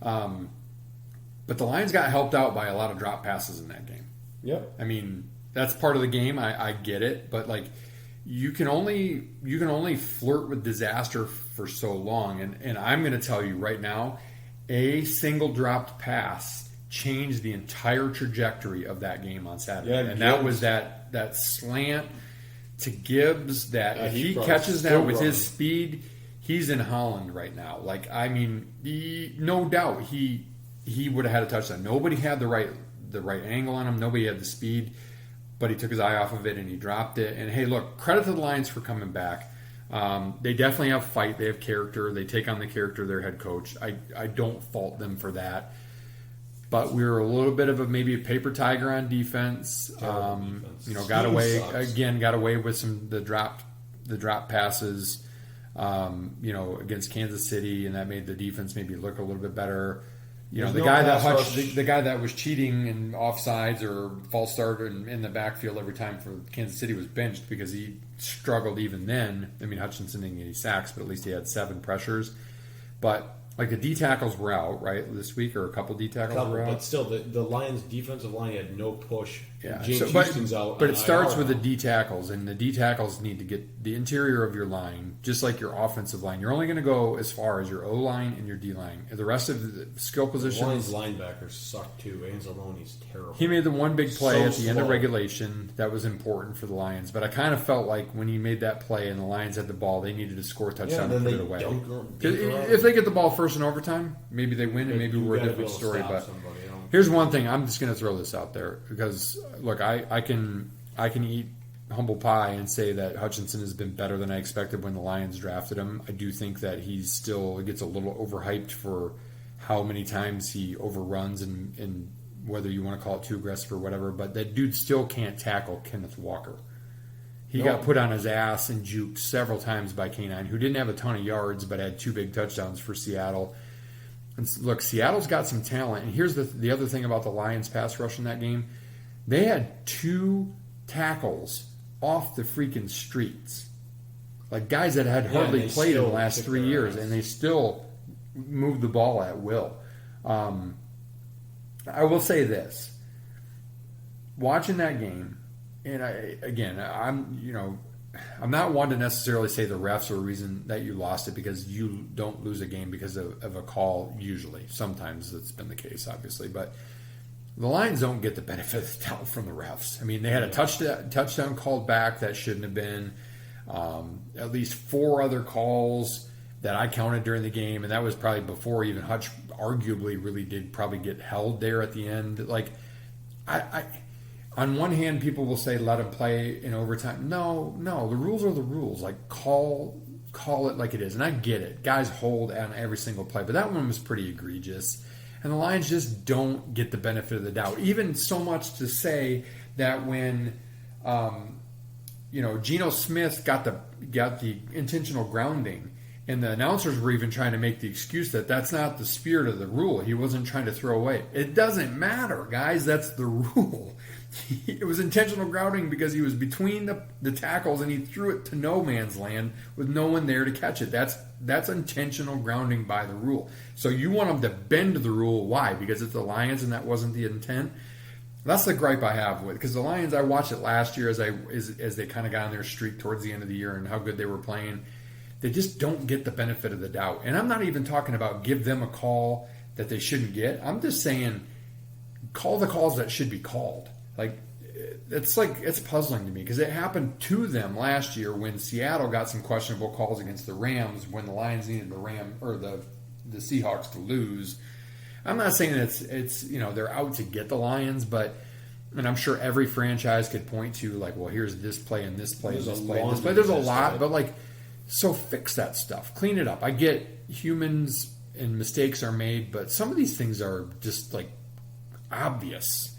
But the Lions got helped out by a lot of drop passes in that game. Yep. I mean, that's part of the game. I get it, but like, you can only flirt with disaster for so long. And I'm going to tell you right now, a single dropped pass changed the entire trajectory of that game on Saturday. Yeah, and that Gibbs. was that slant to Gibbs that if he probably catches still that with running. his speed, he's in Holland right now. Like, I mean, no doubt he would have had a touchdown. Nobody had the right angle on him. Nobody had the speed, but he took his eye off of it and he dropped it. And hey, look, credit to the Lions for coming back. They definitely have fight. They have character. They take on the character of their head coach. I don't fault them for that. But we were a little bit of maybe a paper tiger on defense. Defense. Got away Scheme sucks. with some the drop passes. Against Kansas City, and that made the defense maybe look a little bit better. The no guy that pass rush. the guy that was cheating and offsides or false start in the backfield every time for Kansas City was benched because he struggled even then. I mean, Hutchinson didn't get any sacks, but at least he had 7 pressures. But like, the D tackles were out, right, this week, or a couple D tackles were out. But still, the Lions' defensive line had no push. Yeah, James but Houston's out. But on it starts IR with the now. D tackles, and the D tackles need to get the interior of your line, just like your offensive line. You're only going to go as far as your O line and your D line. The rest of the skill Lions positions. linebackers suck too. Anzalone's terrible. He made the one big play So at the end of slow. regulation that was important for the Lions, but I kind of felt like when he made that play and the Lions had the ball, they needed to score a touchdown then and put they it away. dunk If they get the ball first in overtime, maybe they win and maybe You we're a gotta different be able to story. stop But somebody, here's one thing: I'm just going to throw this out there because look, I can eat humble pie and say that Hutchinson has been better than I expected when the Lions drafted him. I do think that he still gets a little overhyped for how many times he overruns and whether you want to call it too aggressive or whatever. But that dude still can't tackle Kenneth Walker. He No. got put on his ass and juked several times by K9, who didn't have a ton of yards but had 2 big touchdowns for Seattle. And look, Seattle's got some talent. And here's the other thing about the Lions pass rush in that game. They had 2 tackles off the freaking streets. Like, guys that had hardly they played in the still last kicked 3 their years, ass. and they still moved the ball at will. I will say this. Watching that game, and I'm not one to necessarily say the refs are a reason that you lost it, because you don't lose a game because of a call usually. Sometimes that's been the case, obviously. But the Lions don't get the benefit of the doubt from the refs. I mean, they had a touchdown called back that shouldn't have been. At least 4 other calls that I counted during the game, and that was probably before even Hutch arguably really did probably get held there at the end. Like, I on one hand, people will say let him play in overtime. No, the rules are the rules. Like, call it like it is. And I get it. Guys hold on every single play. But that one was pretty egregious. And the Lions just don't get the benefit of the doubt. Even so much to say that when Geno Smith got the intentional grounding, And the announcers were even trying to make the excuse that that's not the spirit of the rule. He wasn't trying to throw away. It doesn't matter, guys. That's the rule. It was intentional grounding because he was between the tackles and he threw it to no man's land with no one there to catch it. That's intentional grounding by the rule. So you want them to bend the rule. Why? Because it's the Lions and that wasn't the intent. That's the gripe I have with, because the Lions, I watched it last year as they kind of got on their streak towards the end of the year and how good they were playing. They just don't get the benefit of the doubt. And I'm not even talking about give them a call that they shouldn't get. I'm just saying call the calls that should be called. It's puzzling to me because it happened to them last year when Seattle got some questionable calls against the Rams when the Lions needed the Seahawks to lose. I'm not saying that it's they're out to get the Lions, and I'm sure every franchise could point to like, well, here's this play and this play and this play and this play. There's a lot, but so fix that stuff, clean it up. I get humans and mistakes are made, but some of these things are just obvious.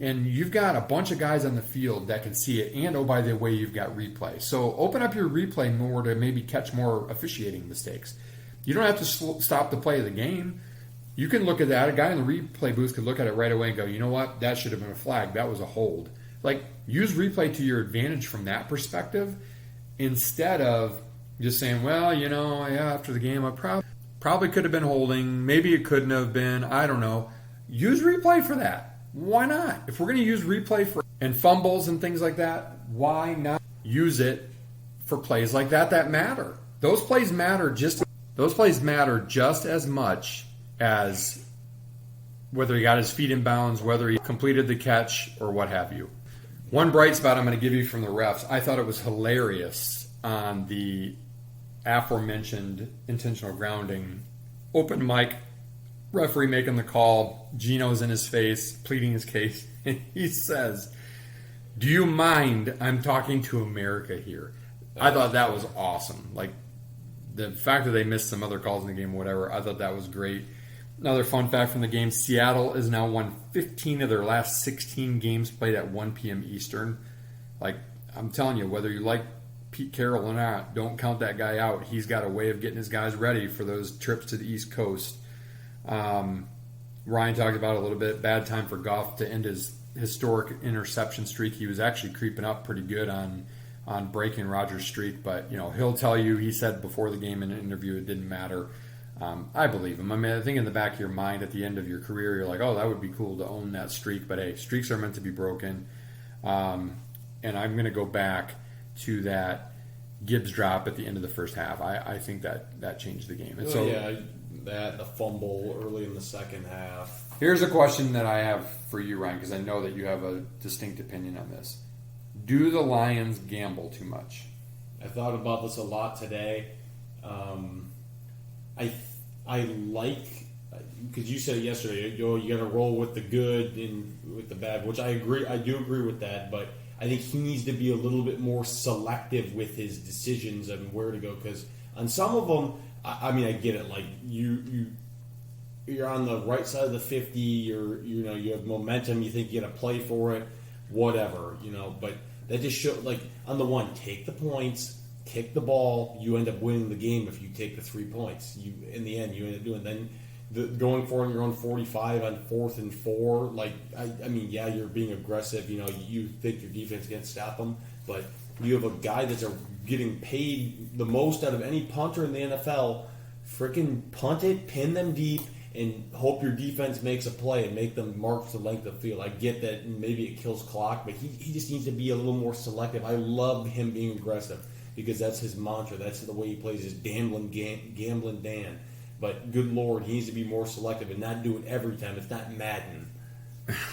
And you've got a bunch of guys on the field that can see it. And, oh, by the way, you've got replay. So open up your replay more to maybe catch more officiating mistakes. You don't have to stop the play of the game. You can look at that. A guy in the replay booth could look at it right away and go, you know what? That should have been a flag. That was a hold. Use replay to your advantage from that perspective instead of just saying, well, after the game, I probably could have been holding. Maybe it couldn't have been. I don't know. Use replay for that. Why not? If we're going to use replay for and fumbles and things like that, why not use it for plays like that matter? Those plays matter just as much as whether he got his feet in bounds, whether he completed the catch, or what have you. One bright spot I'm going to give you from the refs, I thought it was hilarious on the aforementioned intentional grounding open mic. Referee making the call, Gino's in his face, pleading his case, and he says, do you mind I'm talking to America here? I thought that was awesome. The fact that they missed some other calls in the game, whatever, I thought that was great. Another fun fact from the game, Seattle has now won 15 of their last 16 games played at 1 p.m. Eastern. I'm telling you, whether you like Pete Carroll or not, don't count that guy out. He's got a way of getting his guys ready for those trips to the East Coast. Ryan talked about it a little bit. Bad time for Goff to end his historic interception streak. He was actually creeping up pretty good on breaking Rodgers' streak, but he'll tell you. He said before the game in an interview it didn't matter. I believe him. I mean, I think in the back of your mind at the end of your career, you're like, oh, that would be cool to own that streak. But hey, streaks are meant to be broken. And I'm going to go back to that Gibbs drop at the end of the first half. I think that changed the game. And the fumble early in the second half. Here's a question that I have for you, Ryan, because I know that you have a distinct opinion on this. Do the Lions gamble too much? I thought about this a lot today. I like, because you said it yesterday, you got to roll with the good and with the bad, which I agree. I do agree with that, but I think he needs to be a little bit more selective with his decisions and where to go, because on some of them, I mean, I get it. You're on the right side of the 50. You have momentum. You think you got to play for it, whatever. But that just shows. On the one, take the points, kick the ball. You end up winning the game if you take the 3 points. In the end, you end up doing. Then going for it on your own 45 on 4th and 4. I mean, yeah, you're being aggressive. You think your defense can't stop them, but you have a guy that's getting paid the most out of any punter in the NFL. Freaking punt it, pin them deep, and hope your defense makes a play and make them march the length of the field. I get that maybe it kills clock, but he just needs to be a little more selective. I love him being aggressive because that's his mantra. That's the way he plays his gambling Dan. But good Lord, he needs to be more selective and not do it every time. It's not Madden.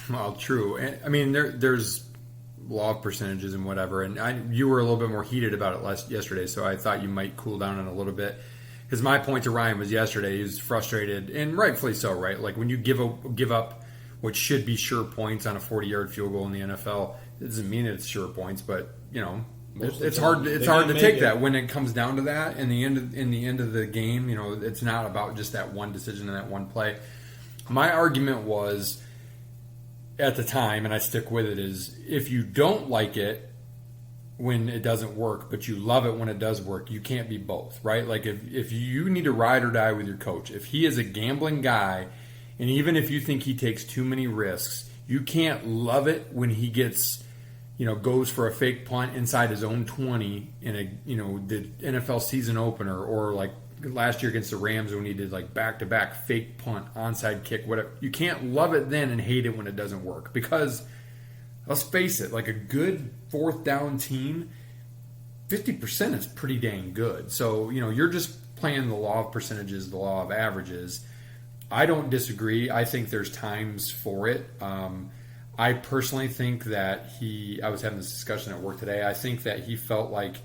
Well, true. And I mean, there's law of percentages and whatever, and you were a little bit more heated about it yesterday, so I thought you might cool down on it a little bit. Because my point to Ryan was yesterday, he was frustrated, and rightfully so, right? When you give up what should be sure points on a 40-yard field goal in the NFL, it doesn't mean it's sure points, but it's hard to take that when it comes down to that. In the end of the game, it's not about just that one decision and that one play. My argument was, at the time, and I stick with it, is if you don't like it, when it doesn't work, but you love it when it does work. You can't be both, right? Like if you need to ride or die with your coach, if he is a gambling guy, and even if you think he takes too many risks, you can't love it when he gets, goes for a fake punt inside his own 20 in the NFL season opener, or like last year against the Rams when he did like back-to-back fake punt, onside kick, whatever. You can't love it then and hate it when it doesn't work, because let's face it, like a good fourth down team, 50% is pretty dang good. So, you're just playing the law of percentages, the law of averages. I don't disagree. I think there's times for it. I personally think that I was having this discussion at work today, I think that he felt like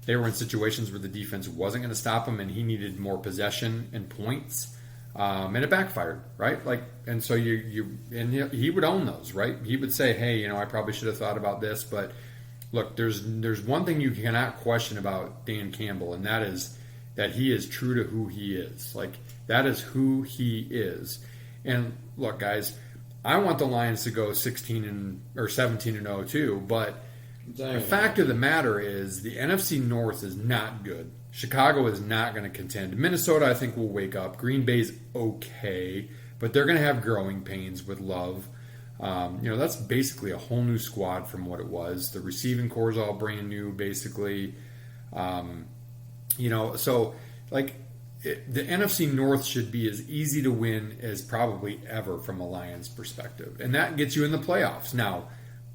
they were in situations where the defense wasn't going to stop him and he needed more possession and points. And it backfired, right? And so he would own those, right? He would say, hey, I probably should have thought about this, but look, there's one thing you cannot question about Dan Campbell, and that is that he is true to who he is. Like, that is who he is. And look, guys, I want the Lions to go 17-0 too, but the fact of the matter is the NFC North is not good. Chicago is not going to contend. Minnesota, I think, will wake up. Green Bay's okay, but they're going to have growing pains with Love. That's basically a whole new squad from what it was. The receiving core is all brand new, basically. So the NFC North should be as easy to win as probably ever from a Lions perspective, and that gets you in the playoffs. Now,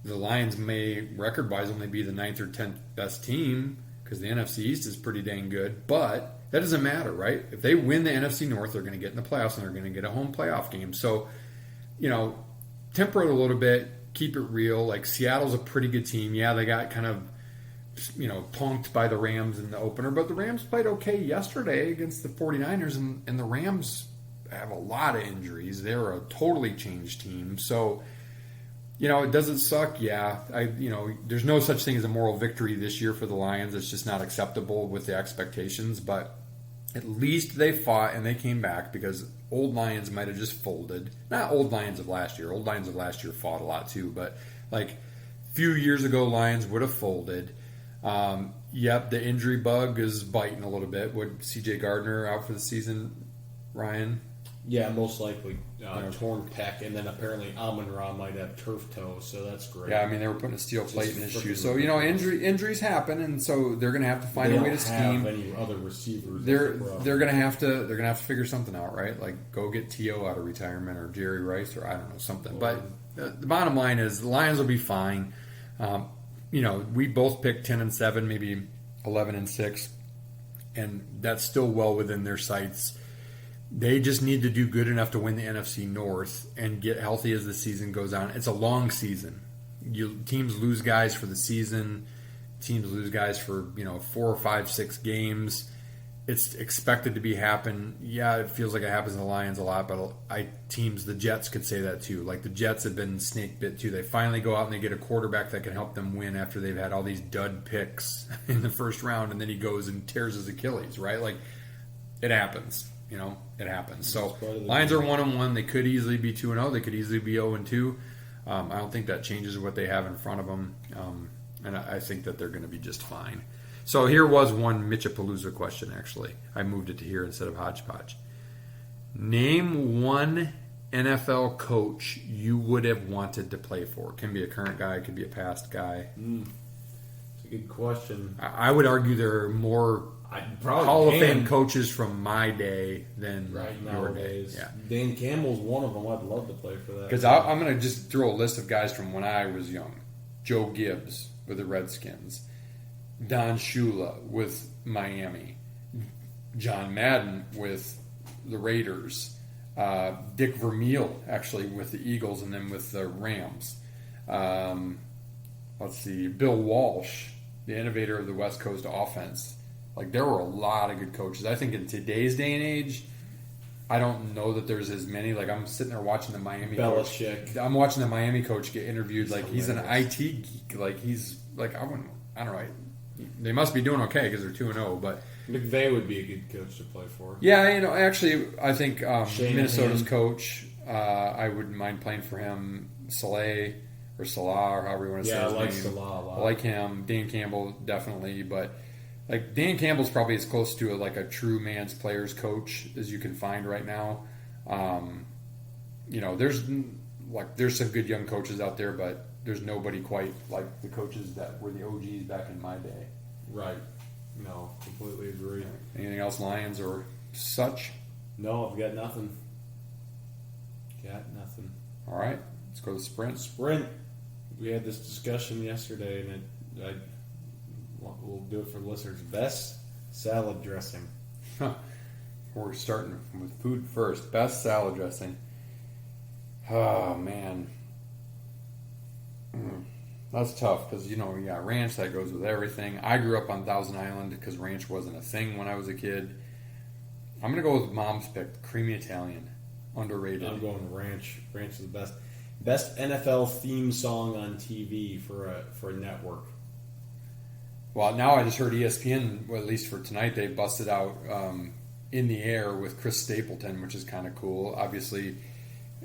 the Lions may, record-wise, only be the 9th or 10th best team because the NFC East is pretty dang good, but that doesn't matter, right? If they win the NFC North, they're going to get in the playoffs and they're going to get a home playoff game. So, temper it a little bit, keep it real. Like, Seattle's a pretty good team. Yeah, they got kind of, punked by the Rams in the opener, but the Rams played okay yesterday against the 49ers, and the Rams have a lot of injuries. They're a totally changed team. So, does it suck? Yeah. There's no such thing as a moral victory this year for the Lions. It's just not acceptable with the expectations, but at least they fought and they came back, because old Lions might have just folded. Not old Lions of last year. Old Lions of last year fought a lot too, but like a few years ago, Lions would have folded. Yep, the injury bug is biting a little bit. Would CJ Gardner out for the season, Ryan? Yeah, most likely torn pec, and then apparently Amon-Ra might have turf toe, so that's great. Yeah, they were putting a steel plate in his shoe. So, injuries happen, and so they're going to have to find a way to scheme. They don't have any other receivers. They're going to have to figure something out, right? Like, go get T.O. out of retirement, or Jerry Rice, or I don't know, something. But the bottom line is the Lions will be fine. We both picked 10-7, maybe 11-6, and that's still well within their sights. They just need to do good enough to win the NFC North and get healthy as the season goes on. It's a long season. Teams lose guys for the season. Teams lose guys for 4 or 5, 6 games. It's expected to happen. Yeah, it feels like it happens to the Lions a lot, but the Jets could say that too. Like, the Jets have been snake bit too. They finally go out and they get a quarterback that can help them win after they've had all these dud picks in the first round, and then he goes and tears his Achilles, right? Like, it happens. It happens. So, Lions are 1-1. They could easily be 2-0. They could easily be 0-2. I don't think that changes what they have in front of them. And I think that they're going to be just fine. So, here was one Mitchapalooza question, actually. I moved it to here instead of hodgepodge. Name one NFL coach you would have wanted to play for. It can be a current guy. It could be a past guy. It's a good question. I would argue there are more Hall of Fame coaches from my day than your days. Yeah. Dan Campbell's one of them. I'd love to play for that. Because I'm going to just throw a list of guys from when I was young. Joe Gibbs with the Redskins. Don Shula with Miami. John Madden with the Raiders. Dick Vermeil, actually, with the Eagles and then with the Rams. Let's see. Bill Walsh, the innovator of the West Coast offense. Like, there were a lot of good coaches. I think in today's day and age, I don't know that there's as many. Like, I'm sitting there watching the Miami Belichick. coach. I'm watching the Miami coach get interviewed. Like, he's an IT geek. Like, he's like, I don't know. They must be doing okay because they're 2-0. But McVay would be a good coach to play for. Yeah, actually, I think Minnesota's coach. I wouldn't mind playing for him. Saleh. or Salah, or however you want to say Yeah, his I like name. Salah a lot. I like him. Dan Campbell, definitely. But like Dan Campbell's probably as close to like a true man's players coach as you can find right now. There's some good young coaches out there, but there's nobody quite like the coaches that were the OGs back in my day. Right. No, completely agree. Anything else, Lions or such? No, I've got nothing. All right, let's go to the sprint. Sprint. We had this discussion yesterday, and we'll do it for the listeners. Best salad dressing. We're starting with food first. Best salad dressing. Oh, man. That's tough because, you got ranch that goes with everything. I grew up on Thousand Island because ranch wasn't a thing when I was a kid. I'm going to go with Mom's pick, creamy Italian. Underrated. I'm going ranch. Ranch is the best. Best NFL theme song on TV for a network. Well, now I just heard ESPN, well, at least for tonight, they busted out In the Air with Chris Stapleton, which is kind of cool. Obviously,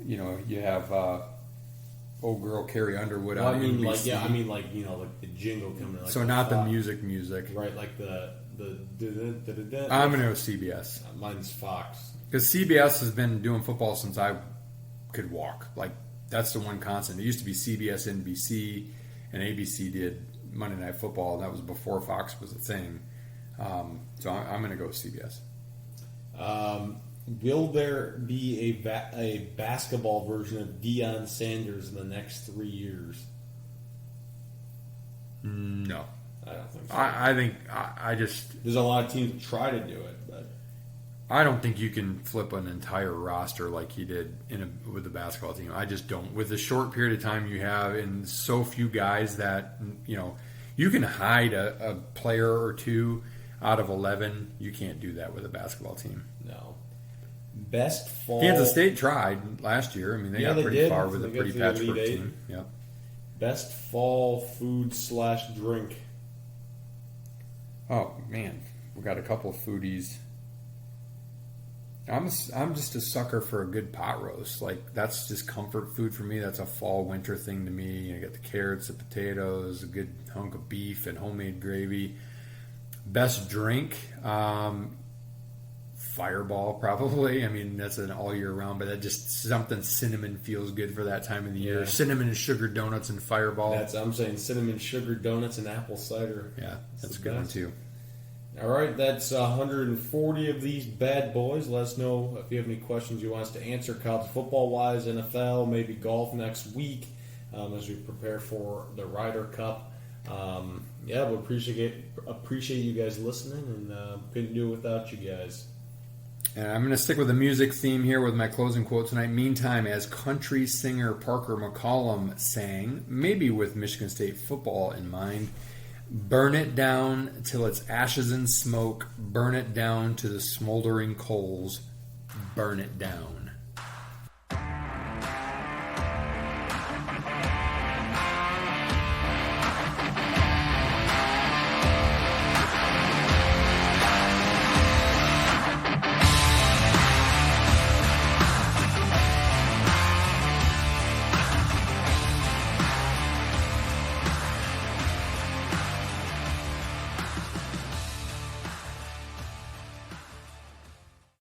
you have old girl Carrie Underwood Well, on NBC. like the jingle coming. Like So not the music. Right, like the. I'm going to go CBS. Mine's Fox. Because CBS has been doing football since I could walk. Like, that's the one constant. It used to be CBS, NBC, and ABC did Monday Night Football. And that was before Fox was a thing. So I'm going to go with CBS. Will there be a basketball version of Deion Sanders in the next 3 years? No. I don't think so. I think I just... There's a lot of teams that try to do it, but... I don't think you can flip an entire roster like he did with the basketball team. I just don't. With the short period of time you have and so few guys that, you can hide a player or two out of 11. You can't do that with a basketball team. No. Best fall... Kansas State tried last year. I mean, they got they pretty did. far with They a got pretty to the patchwork Elite Eight. team. Yep. Best fall food/drink. Oh, man. We got a couple of foodies. I'm just a sucker for a good pot roast. Like, that's just comfort food for me. That's a fall winter thing to me. You get the carrots, the potatoes, a good hunk of beef, and homemade gravy. Best drink, Fireball probably. I mean, that's an all year round, but that just something cinnamon feels good for that time of the year. Yeah. Cinnamon and sugar donuts and Fireball. I'm saying cinnamon sugar donuts and apple cider. Yeah, that's a the good one best. too. All right, that's 140 of these bad boys. Let us know if you have any questions you want us to answer, college football-wise, NFL, maybe golf next week as we prepare for the Ryder Cup. We appreciate you guys listening, and couldn't do it without you guys. And I'm going to stick with the music theme here with my closing quote tonight. Meantime, as country singer Parker McCollum sang, maybe with Michigan State football in mind, burn it down till it's ashes and smoke. Burn it down to the smoldering coals. Burn it down.